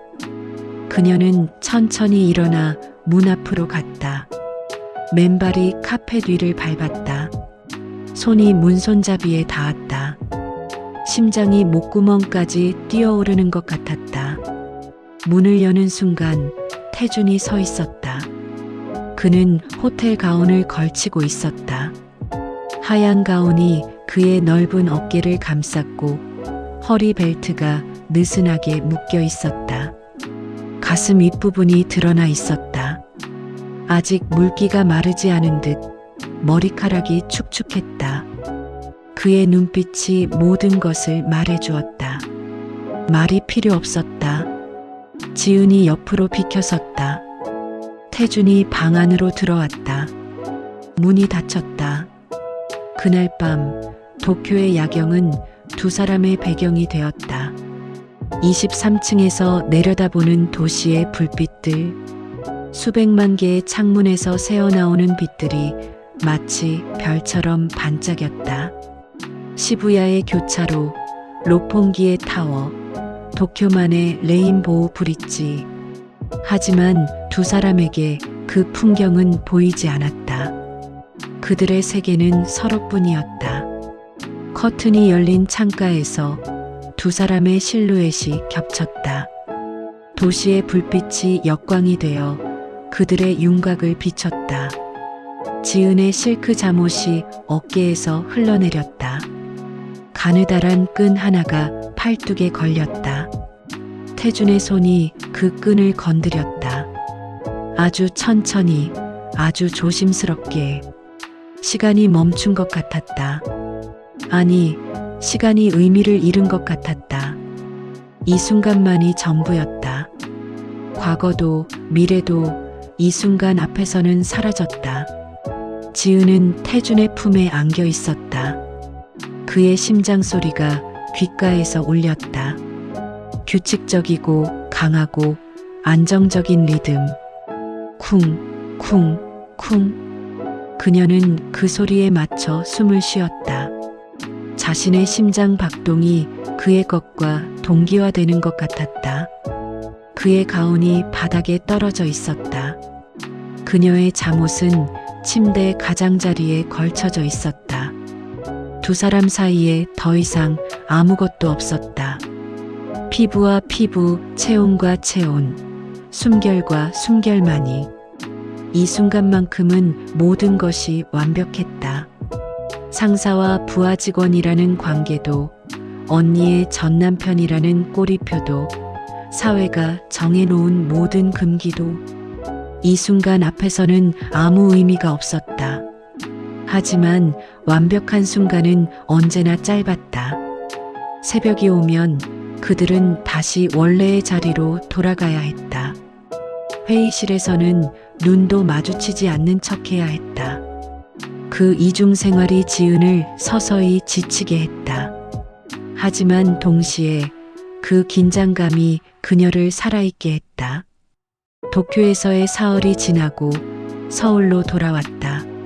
그녀는 천천히 일어나 문 앞으로 갔다. 맨발이 카펫 위를 밟았다. 손이 문손잡이에 닿았다. 심장이 목구멍까지 뛰어오르는 것 같았다. 문을 여는 순간 태준이 서 있었다. 그는 호텔 가운을 걸치고 있었다. 하얀 가운이 그의 넓은 어깨를 감쌌고 허리 벨트가 느슨하게 묶여 있었다. 가슴 윗부분이 드러나 있었다. 아직 물기가 마르지 않은 듯 머리카락이 축축했다. 그의 눈빛이 모든 것을 말해주었다. 말이 필요 없었다. 지은이 옆으로 비켜섰다. 태준이 방 안으로 들어왔다. 문이 닫혔다. 그날 밤 도쿄의 야경은 두 사람의 배경이 되었다. 23층에서 내려다보는 도시의 불빛들, 수백만 개의 창문에서 새어나오는 빛들이 마치 별처럼 반짝였다. 시부야의 교차로, 로폰기의 타워, 도쿄만의 레인보우 브릿지. 하지만 두 사람에게 그 풍경은 보이지 않았다. 그들의 세계는 서로뿐이었다. 커튼이 열린 창가에서 두 사람의 실루엣이 겹쳤다. 도시의 불빛이 역광이 되어 그들의 윤곽을 비췄다. 지은의 실크 잠옷이 어깨에서 흘러내렸다. 가느다란 끈 하나가 팔뚝에 걸렸다. 태준의 손이 그 끈을 건드렸다. 아주 천천히, 아주 조심스럽게. 시간이 멈춘 것 같았다. 아니, 시간이 의미를 잃은 것 같았다. 이 순간만이 전부였다. 과거도 미래도 이 순간 앞에서는 사라졌다. 지은은 태준의 품에 안겨 있었다. 그의 심장 소리가 귓가에서 울렸다. 규칙적이고 강하고 안정적인 리듬. 쿵, 쿵, 쿵. 그녀는 그 소리에 맞춰 숨을 쉬었다. 자신의 심장 박동이 그의 것과 동기화되는 것 같았다. 그의 가운이 바닥에 떨어져 있었다. 그녀의 잠옷은 침대 가장자리에 걸쳐져 있었다. 두 사람 사이에 더 이상 아무것도 없었다. 피부와 피부, 체온과 체온, 숨결과 숨결만이. 이 순간만큼은 모든 것이 완벽했다. 상사와 부하 직원이라는 관계도, 언니의 전 남편이라는 꼬리표도, 사회가 정해놓은 모든 금기도 이 순간 앞에서는 아무 의미가 없었다. 하지만 완벽한 순간은 언제나 짧았다. 새벽이 오면 그들은 다시 원래의 자리로 돌아가야 했다. 회의실에서는 눈도 마주치지 않는 척해야 했다. 그 이중 생활이 지은을 서서히 지치게 했다. 하지만 동시에 그 긴장감이 그녀를 살아있게 했다. 도쿄에서의 사흘이 지나고 서울로 돌아왔다.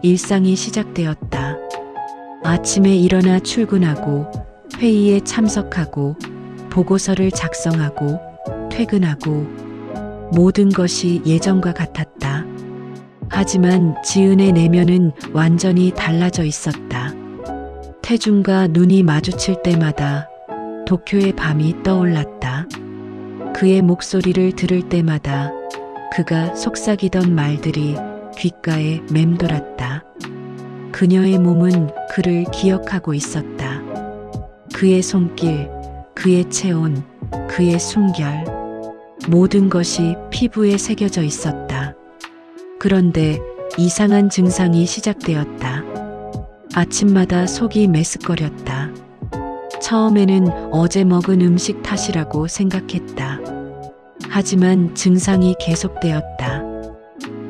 일상이 시작되었다. 아침에 일어나 출근하고 회의에 참석하고 보고서를 작성하고 퇴근하고 모든 것이 예전과 같았다. 하지만 지은의 내면은 완전히 달라져 있었다. 태준과 눈이 마주칠 때마다 도쿄의 밤이 떠올랐다. 그의 목소리를 들을 때마다 그가 속삭이던 말들이 귓가에 맴돌았다. 그녀의 몸은 그를 기억하고 있었다. 그의 손길, 그의 체온, 그의 숨결, 모든 것이 피부에 새겨져 있었다. 그런데 이상한 증상이 시작되었다. 아침마다 속이 메스꺼렸다. 처음에는 어제 먹은 음식 탓이라고 생각했다. 하지만 증상이 계속되었다.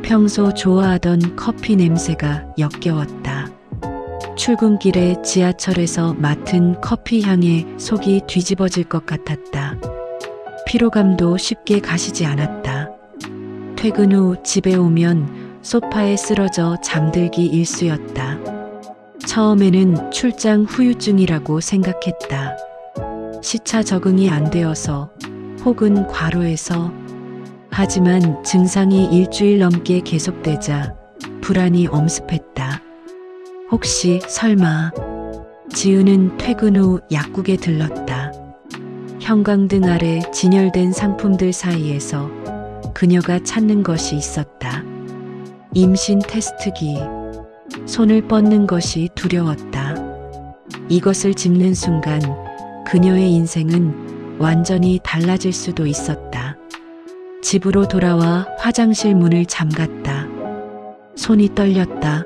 평소 좋아하던 커피 냄새가 역겨웠다. 출근길에 지하철에서 맡은 커피 향에 속이 뒤집어질 것 같았다. 피로감도 쉽게 가시지 않았다. 퇴근 후 집에 오면 소파에 쓰러져 잠들기 일쑤였다. 처음에는 출장 후유증이라고 생각했다. 시차 적응이 안 되어서 혹은 과로해서. 하지만 증상이 일주일 넘게 계속되자 불안이 엄습했다. 혹시 설마. 지은은 퇴근 후 약국에 들렀다. 형광등 아래 진열된 상품들 사이에서 그녀가 찾는 것이 있었다. 임신 테스트기. 손을 뻗는 것이 두려웠다. 이것을 집는 순간 그녀의 인생은 완전히 달라질 수도 있었다. 집으로 돌아와 화장실 문을 잠갔다. 손이 떨렸다.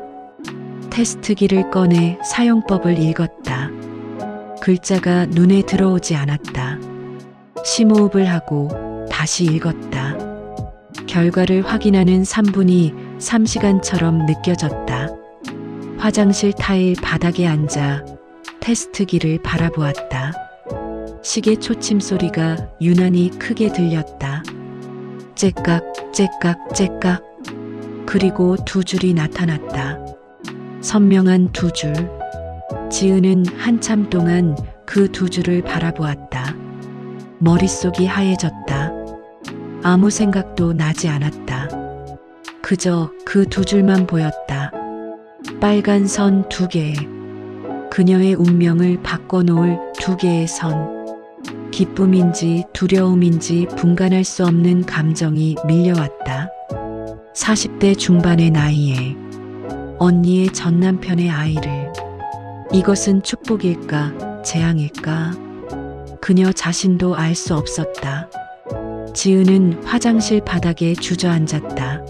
테스트기를 꺼내 사용법을 읽었다. 글자가 눈에 들어오지 않았다. 심호흡을 하고 다시 읽었다. 결과를 확인하는 3분이 3시간처럼 느껴졌다. 화장실 타일 바닥에 앉아 테스트기를 바라보았다. 시계 초침 소리가 유난히 크게 들렸다. 째깍, 째깍, 째깍. 그리고 두 줄이 나타났다. 선명한 두 줄. 지은은 한참 동안 그 두 줄을 바라보았다. 머릿속이 하얘졌다. 아무 생각도 나지 않았다. 그저 그 두 줄만 보였다. 빨간 선 두 개. 그녀의 운명을 바꿔놓을 두 개의 선. 기쁨인지 두려움인지 분간할 수 없는 감정이 밀려왔다. 40대 중반의 나이에 언니의 전 남편의 아이를. 이것은 축복일까, 재앙일까? 그녀 자신도 알 수 없었다. 지은은 화장실 바닥에 주저앉았다.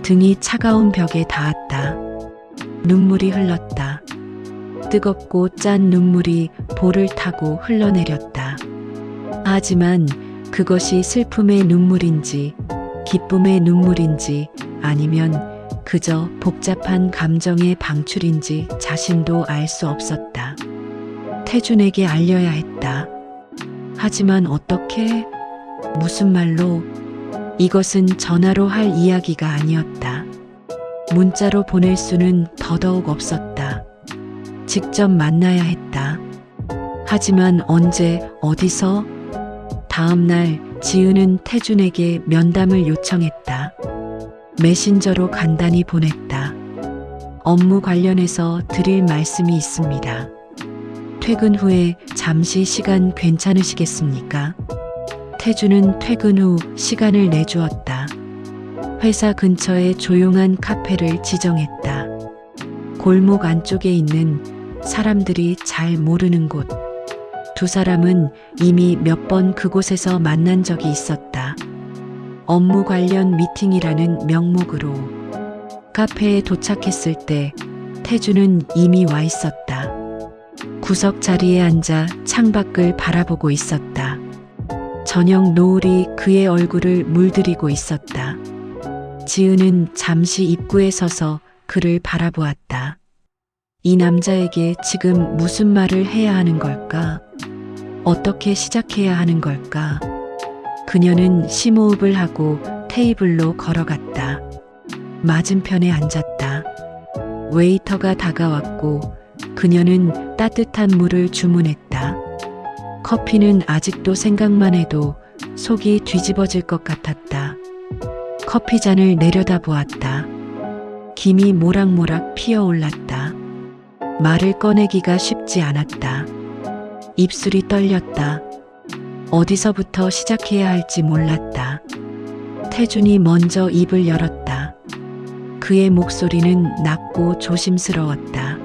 등이 차가운 벽에 닿았다. 눈물이 흘렀다. 뜨겁고 짠 눈물이 볼을 타고 흘러내렸다. 하지만 그것이 슬픔의 눈물인지 기쁨의 눈물인지 아니면 그저 복잡한 감정의 방출인지 자신도 알 수 없었다. 태준에게 알려야 했다. 하지만 어떻게? 무슨 말로? 이것은 전화로 할 이야기가 아니었다. 문자로 보낼 수는 더더욱 없었다. 직접 만나야 했다. 하지만 언제, 어디서? 다음 날 지은은 태준에게 면담을 요청했다. 메신저로 간단히 보냈다. 업무 관련해서 드릴 말씀이 있습니다. 퇴근 후에 잠시 시간 괜찮으시겠습니까? 태주는 퇴근 후 시간을 내주었다. 회사 근처에 조용한 카페를 지정했다. 골목 안쪽에 있는 사람들이 잘 모르는 곳. 두 사람은 이미 몇 번 그곳에서 만난 적이 있었다. 업무 관련 미팅이라는 명목으로. 카페에 도착했을 때 태주는 이미 와 있었다. 구석 자리에 앉아 창밖을 바라보고 있었다. 저녁 노을이 그의 얼굴을 물들이고 있었다. 지은은 잠시 입구에 서서 그를 바라보았다. 이 남자에게 지금 무슨 말을 해야 하는 걸까? 어떻게 시작해야 하는 걸까? 그녀는 심호흡을 하고 테이블로 걸어갔다. 맞은편에 앉았다. 웨이터가 다가왔고 그녀는 따뜻한 물을 주문했다. 커피는 아직도 생각만 해도 속이 뒤집어질 것 같았다. 커피잔을 내려다보았다. 김이 모락모락 피어올랐다. 말을 꺼내기가 쉽지 않았다. 입술이 떨렸다. 어디서부터 시작해야 할지 몰랐다. 태준이 먼저 입을 열었다. 그의 목소리는 낮고 조심스러웠다.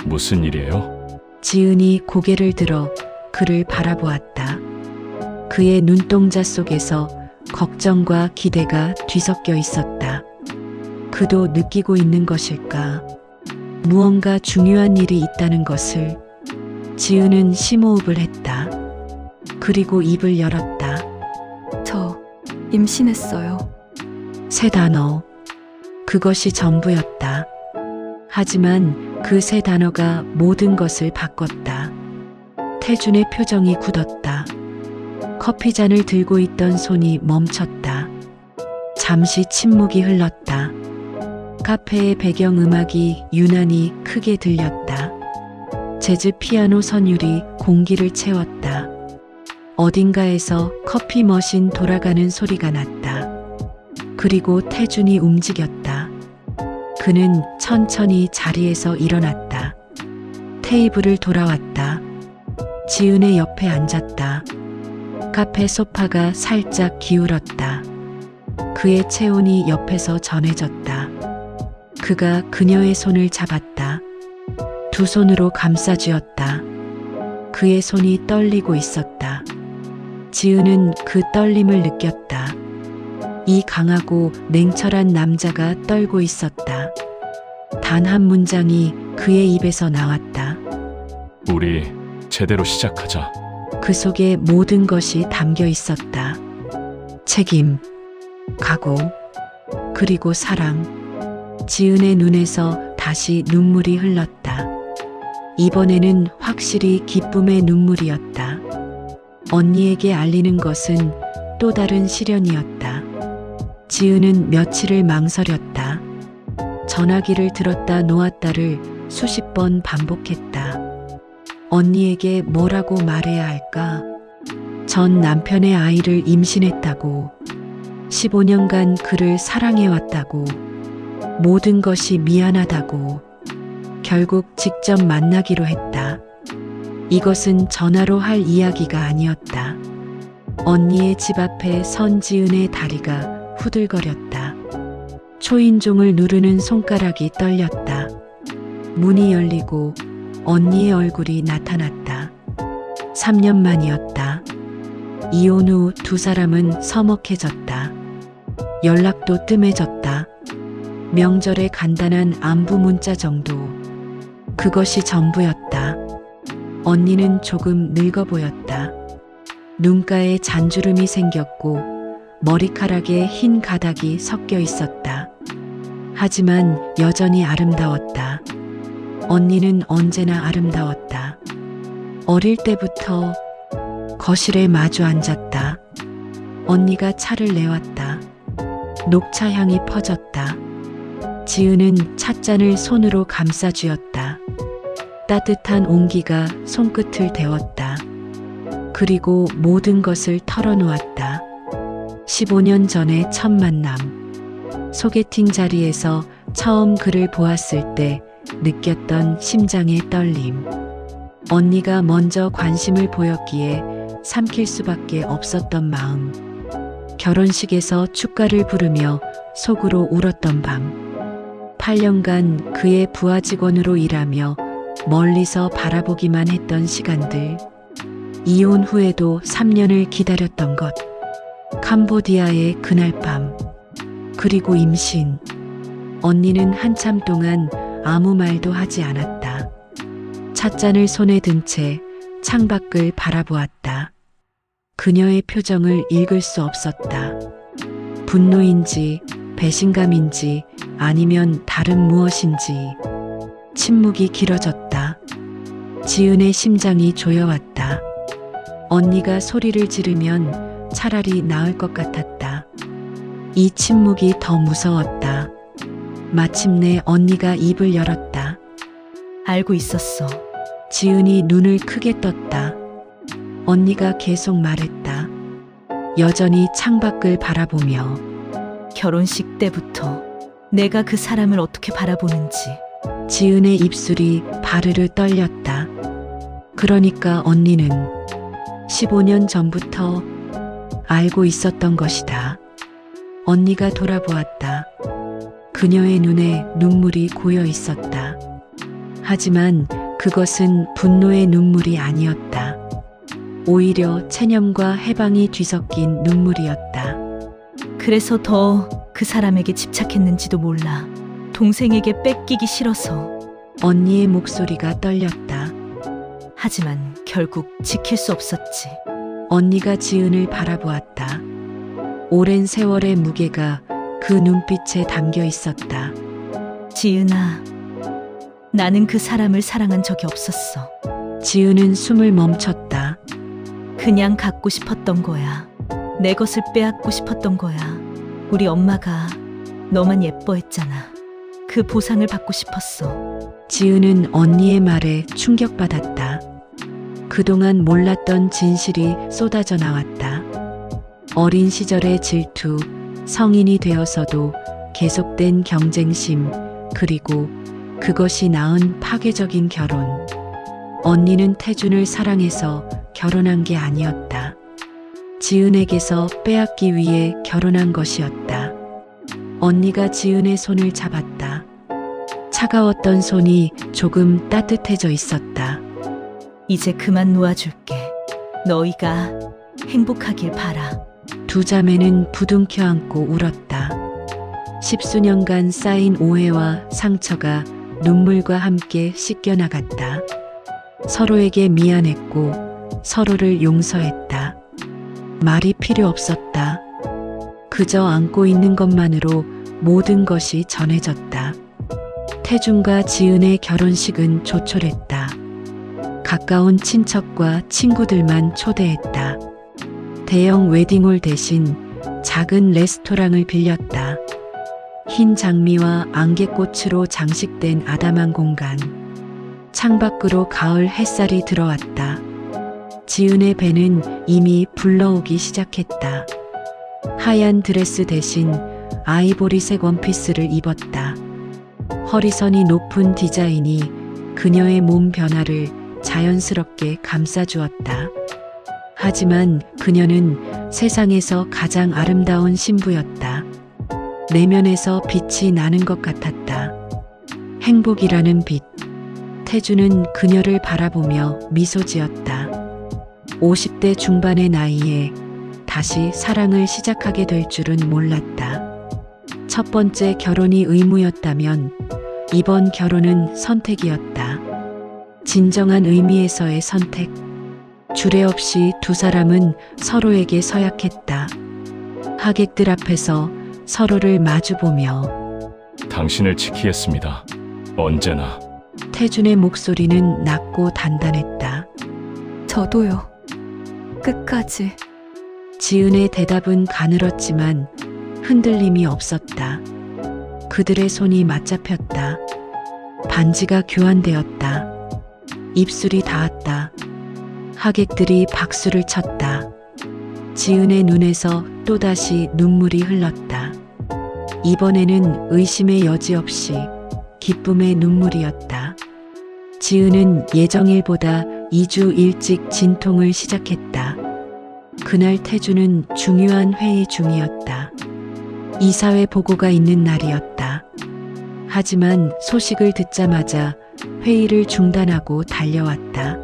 무슨 일이에요? 지은이 고개를 들어 그를 바라보았다. 그의 눈동자 속에서 걱정과 기대가 뒤섞여 있었다. 그도 느끼고 있는 것일까? 무언가 중요한 일이 있다는 것을. 지은은 심호흡을 했다. 그리고 입을 열었다. 저 임신했어요. 세 단어. 그것이 전부였다. 하지만 그 세 단어가 모든 것을 바꿨다. 태준의 표정이 굳었다. 커피잔을 들고 있던 손이 멈췄다. 잠시 침묵이 흘렀다. 카페의 배경음악이 유난히 크게 들렸다. 재즈 피아노 선율이 공기를 채웠다. 어딘가에서 커피 머신 돌아가는 소리가 났다. 그리고 태준이 움직였다. 그는 천천히 자리에서 일어났다. 테이블을 돌아왔다. 지은의 옆에 앉았다. 카페 소파가 살짝 기울었다. 그의 체온이 옆에서 전해졌다. 그가 그녀의 손을 잡았다. 두 손으로 감싸쥐었다. 그의 손이 떨리고 있었다. 지은은 그 떨림을 느꼈다. 이 강하고 냉철한 남자가 떨고 있었다. 단 한 문장이 그의 입에서 나왔다. 우리 제대로 시작하자. 그 속에 모든 것이 담겨 있었다. 책임, 각오, 그리고 사랑. 지은의 눈에서 다시 눈물이 흘렀다. 이번에는 확실히 기쁨의 눈물이었다. 언니에게 알리는 것은 또 다른 시련이었다. 지은은 며칠을 망설였다. 전화기를 들었다 놓았다를 수십 번 반복했다. 언니에게 뭐라고 말해야 할까? 전 남편의 아이를 임신했다고, 15년간 그를 사랑해왔다고, 모든 것이 미안하다고, 결국 직접 만나기로 했다. 이것은 전화로 할 이야기가 아니었다. 언니의 집 앞에 선 지은의 다리가 후들거렸다. 초인종을 누르는 손가락이 떨렸다. 문이 열리고 언니의 얼굴이 나타났다. 3년 만이었다. 이혼 후 두 사람은 서먹해졌다. 연락도 뜸해졌다. 명절에 간단한 안부 문자 정도. 그것이 전부였다. 언니는 조금 늙어 보였다. 눈가에 잔주름이 생겼고 머리카락에 흰 가닥이 섞여 있었다. 하지만 여전히 아름다웠다. 언니는 언제나 아름다웠다. 어릴 때부터 거실에 마주 앉았다. 언니가 차를 내왔다. 녹차 향이 퍼졌다. 지은은 찻잔을 손으로 감싸쥐었다. 따뜻한 온기가 손끝을 데웠다. 그리고 모든 것을 털어놓았다. 15년 전의 첫 만남. 소개팅 자리에서 처음 그를 보았을 때 느꼈던 심장의 떨림. 언니가 먼저 관심을 보였기에 삼킬 수밖에 없었던 마음. 결혼식에서 축가를 부르며 속으로 울었던 밤. 8년간 그의 부하 직원으로 일하며 멀리서 바라보기만 했던 시간들. 이혼 후에도 3년을 기다렸던 것. 캄보디아의 그날 밤. 그리고 임신. 언니는 한참 동안 아무 말도 하지 않았다. 찻잔을 손에 든 채 창밖을 바라보았다. 그녀의 표정을 읽을 수 없었다. 분노인지 배신감인지 아니면 다른 무엇인지. 침묵이 길어졌다. 지은의 심장이 조여왔다. 언니가 소리를 지르면 차라리 나을 것 같았다. 이 침묵이 더 무서웠다. 마침내 언니가 입을 열었다. 알고 있었어. 지은이 눈을 크게 떴다. 언니가 계속 말했다. 여전히 창밖을 바라보며. 결혼식 때부터 내가 그 사람을 어떻게 바라보는지. 지은의 입술이 바르르 떨렸다. 그러니까 언니는 15년 전부터 알고 있었던 것이다. 언니가 돌아보았다. 그녀의 눈에 눈물이 고여 있었다. 하지만 그것은 분노의 눈물이 아니었다. 오히려 체념과 해방이 뒤섞인 눈물이었다. 그래서 더 그 사람에게 집착했는지도 몰라. 동생에게 뺏기기 싫어서. 언니의 목소리가 떨렸다. 하지만 결국 지킬 수 없었지. 언니가 지은을 바라보았다. 오랜 세월의 무게가 그 눈빛에 담겨 있었다. 지은아, 나는 그 사람을 사랑한 적이 없었어. 지은은 숨을 멈췄다. 그냥 갖고 싶었던 거야. 내 것을 빼앗고 싶었던 거야. 우리 엄마가 너만 예뻐했잖아. 그 보상을 받고 싶었어. 지은은 언니의 말에 충격받았다. 그동안 몰랐던 진실이 쏟아져 나왔다. 어린 시절의 질투, 성인이 되어서도 계속된 경쟁심, 그리고 그것이 낳은 파괴적인 결혼. 언니는 태준을 사랑해서 결혼한 게 아니었다. 지은에게서 빼앗기 위해 결혼한 것이었다. 언니가 지은의 손을 잡았다. 차가웠던 손이 조금 따뜻해져 있었다. 이제 그만 놓아줄게. 너희가 행복하길 바라. 두 자매는 부둥켜 안고 울었다. 10수년간 쌓인 오해와 상처가 눈물과 함께 씻겨나갔다. 서로에게 미안했고 서로를 용서했다. 말이 필요 없었다. 그저 안고 있는 것만으로 모든 것이 전해졌다. 태준과 지은의 결혼식은 조촐했다. 가까운 친척과 친구들만 초대했다. 대형 웨딩홀 대신 작은 레스토랑을 빌렸다. 흰 장미와 안개꽃으로 장식된 아담한 공간. 창밖으로 가을 햇살이 들어왔다. 지은의 배는 이미 불러오기 시작했다. 하얀 드레스 대신 아이보리색 원피스를 입었다. 허리선이 높은 디자인이 그녀의 몸 변화를 자연스럽게 감싸주었다. 하지만 그녀는 세상에서 가장 아름다운 신부였다. 내면에서 빛이 나는 것 같았다. 행복이라는 빛. 태준은 그녀를 바라보며 미소 지었다. 50대 중반의 나이에 다시 사랑을 시작하게 될 줄은 몰랐다. 첫 번째 결혼이 의무였다면 이번 결혼은 선택이었다. 진정한 의미에서의 선택. 주례 없이 두 사람은 서로에게 서약했다. 하객들 앞에서 서로를 마주보며. 당신을 지키겠습니다. 언제나. 태준의 목소리는 낮고 단단했다. 저도요. 끝까지. 지은의 대답은 가늘었지만 흔들림이 없었다. 그들의 손이 맞잡혔다. 반지가 교환되었다. 입술이 닿았다. 하객들이 박수를 쳤다. 지은의 눈에서 또다시 눈물이 흘렀다. 이번에는 의심의 여지 없이 기쁨의 눈물이었다. 지은은 예정일보다 2주 일찍 진통을 시작했다. 그날 태주는 중요한 회의 중이었다. 이사회 보고가 있는 날이었다. 하지만 소식을 듣자마자 회의를 중단하고 달려왔다.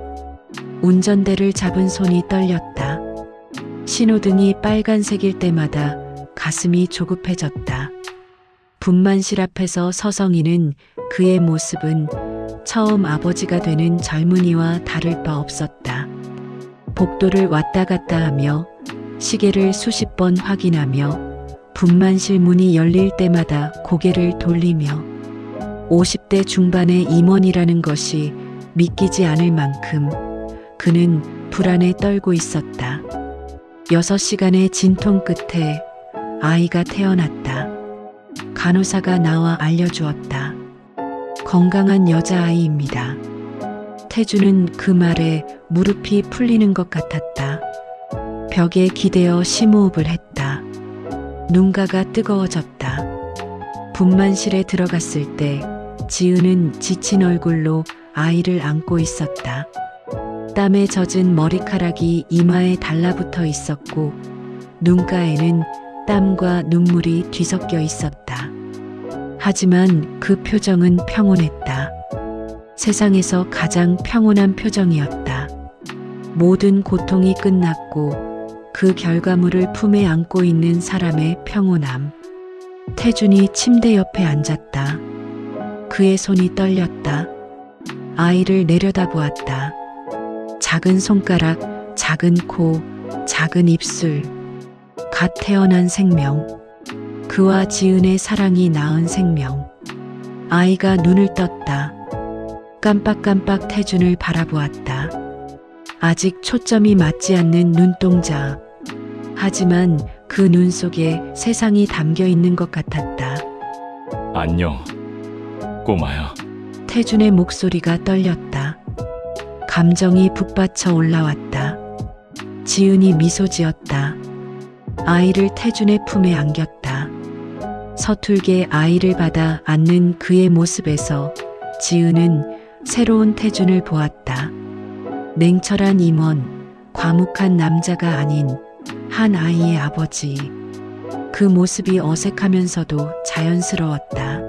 운전대를 잡은 손이 떨렸다. 신호등이 빨간색일 때마다 가슴이 조급해졌다. 분만실 앞에서 서성이는 그의 모습은 처음 아버지가 되는 젊은이와 다를 바 없었다. 복도를 왔다 갔다 하며 시계를 수십 번 확인하며 분만실 문이 열릴 때마다 고개를 돌리며 50대 중반의 임원이라는 것이 믿기지 않을 만큼 그는 불안에 떨고 있었다. 6시간의 진통 끝에 아이가 태어났다. 간호사가 나와 알려주었다. 건강한 여자아이입니다. 태주는 그 말에 무릎이 풀리는 것 같았다. 벽에 기대어 심호흡을 했다. 눈가가 뜨거워졌다. 분만실에 들어갔을 때 지은은 지친 얼굴로 아이를 안고 있었다. 땀에 젖은 머리카락이 이마에 달라붙어 있었고 눈가에는 땀과 눈물이 뒤섞여 있었다. 하지만 그 표정은 평온했다. 세상에서 가장 평온한 표정이었다. 모든 고통이 끝났고 그 결과물을 품에 안고 있는 사람의 평온함. 태준이 침대 옆에 앉았다. 그의 손이 떨렸다. 아이를 내려다보았다. 작은 손가락, 작은 코, 작은 입술. 갓 태어난 생명. 그와 지은의 사랑이 낳은 생명. 아이가 눈을 떴다. 깜빡깜빡 태준을 바라보았다. 아직 초점이 맞지 않는 눈동자. 하지만 그 눈 속에 세상이 담겨 있는 것 같았다. 안녕, 꼬마야. 태준의 목소리가 떨렸다. 감정이 북받쳐 올라왔다. 지은이 미소 지었다. 아이를 태준의 품에 안겼다. 서툴게 아이를 받아 안는 그의 모습에서 지은은 새로운 태준을 보았다. 냉철한 임원, 과묵한 남자가 아닌 한 아이의 아버지. 그 모습이 어색하면서도 자연스러웠다.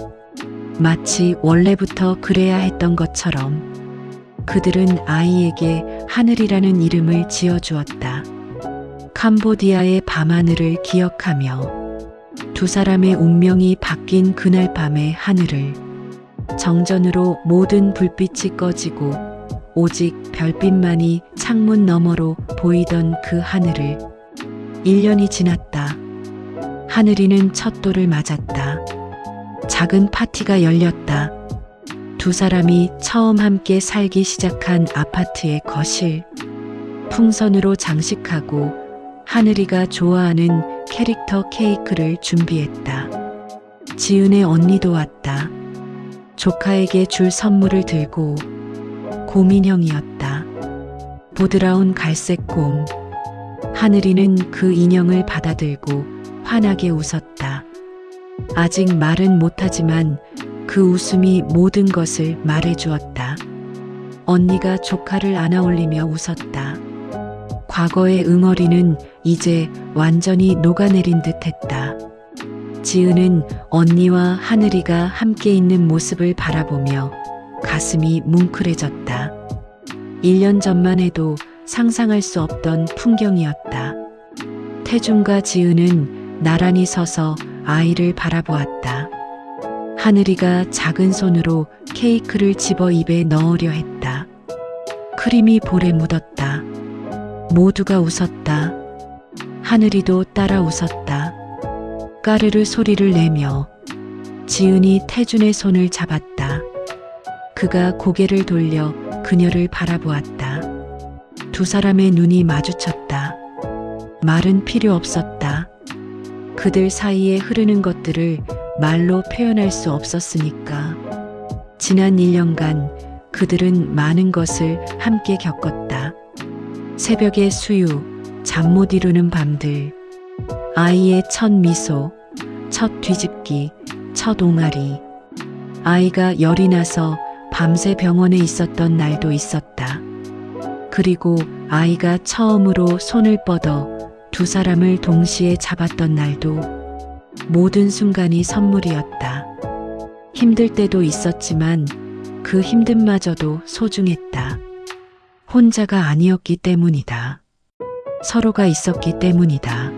마치 원래부터 그래야 했던 것처럼 그들은 아이에게 하늘이라는 이름을 지어주었다. 캄보디아의 밤하늘을 기억하며 두 사람의 운명이 바뀐 그날 밤의 하늘을 정전으로 모든 불빛이 꺼지고 오직 별빛만이 창문 너머로 보이던 그 하늘을 1년이 지났다. 하늘이는 첫 돌을 맞았다. 작은 파티가 열렸다. 두 사람이 처음 함께 살기 시작한 아파트의 거실. 풍선으로 장식하고 하늘이가 좋아하는 캐릭터 케이크를 준비했다. 지은의 언니도 왔다. 조카에게 줄 선물을 들고 곰인형이었다. 부드러운 갈색 곰. 하늘이는 그 인형을 받아들고 환하게 웃었다. 아직 말은 못하지만 그 웃음이 모든 것을 말해주었다. 언니가 조카를 안아올리며 웃었다. 과거의 응어리는 이제 완전히 녹아내린 듯했다. 지은은 언니와 하늘이가 함께 있는 모습을 바라보며 가슴이 뭉클해졌다. 1년 전만 해도 상상할 수 없던 풍경이었다. 태준과 지은은 나란히 서서 아이를 바라보았다. 하늘이가 작은 손으로 케이크를 집어 입에 넣으려 했다. 크림이 볼에 묻었다. 모두가 웃었다. 하늘이도 따라 웃었다. 까르르 소리를 내며 지은이 태준의 손을 잡았다. 그가 고개를 돌려 그녀를 바라보았다. 두 사람의 눈이 마주쳤다. 말은 필요 없었다. 그들 사이에 흐르는 것들을 말로 표현할 수 없었으니까. 지난 1년간 그들은 많은 것을 함께 겪었다. 새벽의 수유, 잠 못 이루는 밤들, 아이의 첫 미소, 첫 뒤집기. 학기, 첫 옹알이. 아이가 열이 나서 밤새 병원에 있었던 날도 있었다. 그리고 아이가 처음으로 손을 뻗어 두 사람을 동시에 잡았던 날도. 모든 순간이 선물이었다. 힘들 때도 있었지만 그 힘듦마저도 소중했다. 혼자가 아니었기 때문이다. 서로가 있었기 때문이다.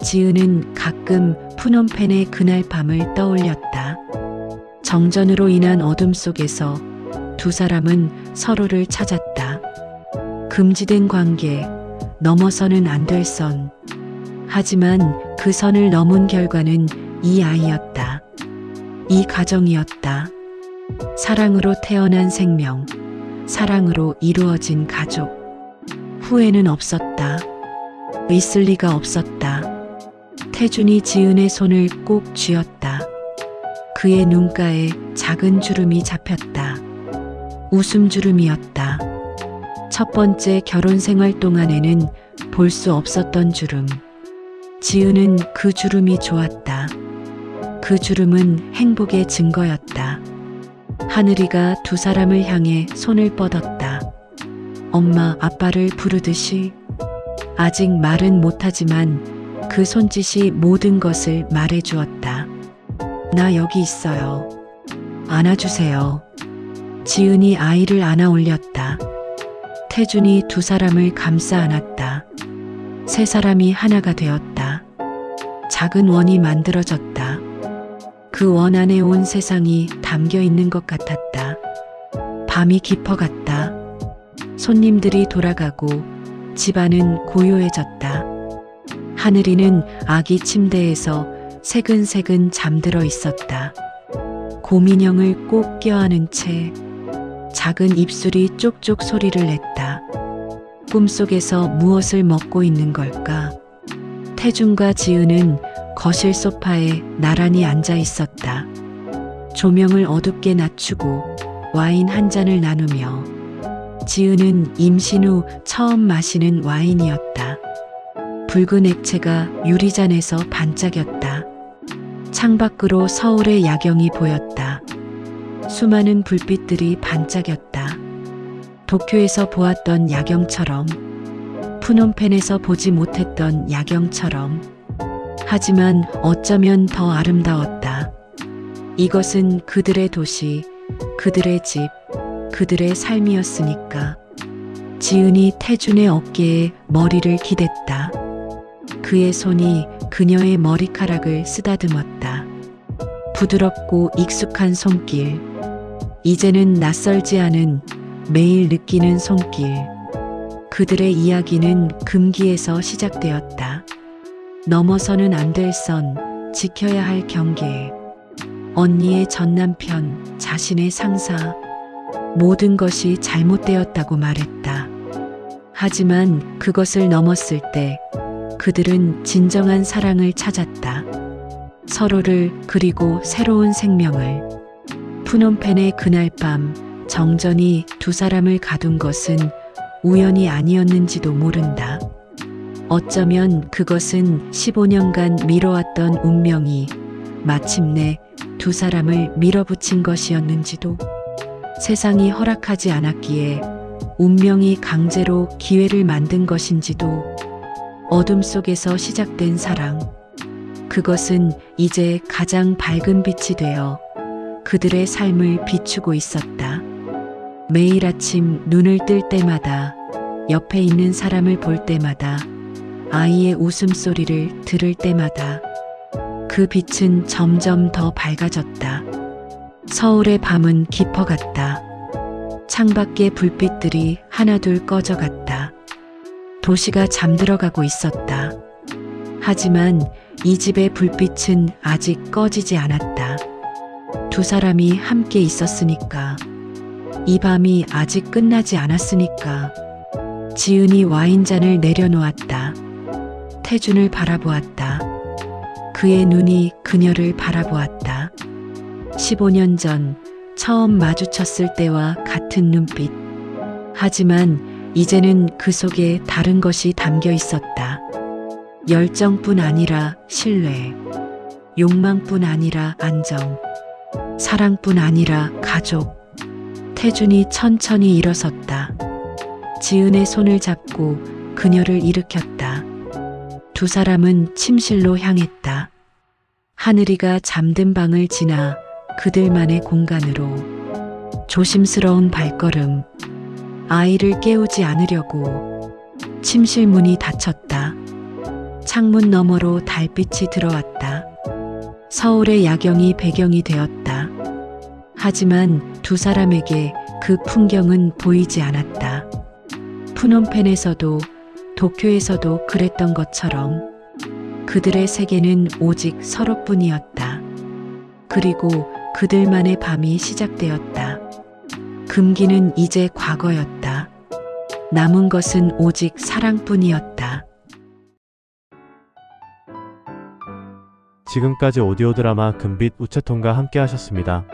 지은은 가끔 푸놈펜의 그날 밤을 떠올렸다. 정전으로 인한 어둠 속에서 두 사람은 서로를 찾았다. 금지된 관계, 넘어서는 안 될 선. 하지만 그 선을 넘은 결과는 이 아이였다. 이 가정이었다. 사랑으로 태어난 생명, 사랑으로 이루어진 가족. 후회는 없었다. 있을 리가 없었다. 태준이 지은의 손을 꼭 쥐었다. 그의 눈가에 작은 주름이 잡혔다. 웃음 주름이었다. 첫 번째 결혼 생활 동안에는 볼 수 없었던 주름. 지은은 그 주름이 좋았다. 그 주름은 행복의 증거였다. 하늘이가 두 사람을 향해 손을 뻗었다. 엄마, 아빠를 부르듯이. 아직 말은 못하지만 그 손짓이 모든 것을 말해주었다. 나 여기 있어요. 안아주세요. 지은이 아이를 안아 올렸다. 태준이 두 사람을 감싸 안았다. 세 사람이 하나가 되었다. 작은 원이 만들어졌다. 그 원 안에 온 세상이 담겨 있는 것 같았다. 밤이 깊어갔다. 손님들이 돌아가고 집안은 고요해졌다. 하늘이는 아기 침대에서 새근새근 잠들어 있었다. 고민형을 꼭 껴안은 채 작은 입술이 쪽쪽 소리를 냈다. 꿈속에서 무엇을 먹고 있는 걸까? 태준과 지은은 거실 소파에 나란히 앉아 있었다. 조명을 어둡게 낮추고 와인 한 잔을 나누며. 지은은 임신 후 처음 마시는 와인이었다. 붉은 액체가 유리잔에서 반짝였다. 창밖으로 서울의 야경이 보였다. 수많은 불빛들이 반짝였다. 도쿄에서 보았던 야경처럼, 푸놈펜에서 보지 못했던 야경처럼. 하지만 어쩌면 더 아름다웠다. 이것은 그들의 도시, 그들의 집, 그들의 삶이었으니까. 지은이 태준의 어깨에 머리를 기댔다. 그의 손이 그녀의 머리카락을 쓰다듬었다. 부드럽고 익숙한 손길. 이제는 낯설지 않은, 매일 느끼는 손길. 그들의 이야기는 금기에서 시작되었다. 넘어서는 안 될 선, 지켜야 할 경계. 언니의 전남편, 자신의 상사. 모든 것이 잘못되었다고 말했다. 하지만 그것을 넘었을 때 그들은 진정한 사랑을 찾았다. 서로를, 그리고 새로운 생명을. 푸놈펜의 그날 밤 정전이 두 사람을 가둔 것은 우연이 아니었는지도 모른다. 어쩌면 그것은 15년간 미뤄왔던 운명이 마침내 두 사람을 밀어붙인 것이었는지도. 세상이 허락하지 않았기에 운명이 강제로 기회를 만든 것인지도. 어둠 속에서 시작된 사랑. 그것은 이제 가장 밝은 빛이 되어 그들의 삶을 비추고 있었다. 매일 아침 눈을 뜰 때마다, 옆에 있는 사람을 볼 때마다, 아이의 웃음소리를 들을 때마다 그 빛은 점점 더 밝아졌다. 서울의 밤은 깊어갔다. 창밖의 불빛들이 하나둘 꺼져갔다. 도시가 잠들어가고 있었다. 하지만 이 집의 불빛은 아직 꺼지지 않았다. 두 사람이 함께 있었으니까. 이 밤이 아직 끝나지 않았으니까. 지은이 와인잔을 내려놓았다. 태준을 바라보았다. 그의 눈이 그녀를 바라보았다. 15년 전 처음 마주쳤을 때와 같은 눈빛. 하지만 이제는 그 속에 다른 것이 담겨 있었다. 열정뿐 아니라 신뢰. 욕망뿐 아니라 안정, 사랑뿐 아니라 가족. 태준이 천천히 일어섰다. 지은의 손을 잡고 그녀를 일으켰다. 두 사람은 침실로 향했다. 하늘이가 잠든 방을 지나 그들만의 공간으로. 조심스러운 발걸음. 아이를 깨우지 않으려고. 침실 문이 닫혔다. 창문 너머로 달빛이 들어왔다. 서울의 야경이 배경이 되었다. 하지만 두 사람에게 그 풍경은 보이지 않았다. 푸놈펜에서도 도쿄에서도 그랬던 것처럼 그들의 세계는 오직 서로뿐이었다. 그리고 그들만의 밤이 시작되었다. 금기는 이제 과거였다. 남은 것은 오직 사랑뿐이었다. 지금까지 오디오 드라마 금빛 우체통과 함께 하셨습니다.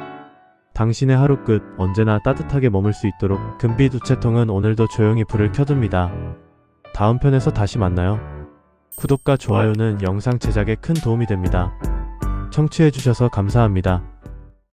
당신의 하루 끝 언제나 따뜻하게 머물 수 있도록 금빛 우체통은 오늘도 조용히 불을 켜둡니다. 다음 편에서 다시 만나요. 구독과 좋아요는 영상 제작에 큰 도움이 됩니다. 청취해주셔서 감사합니다.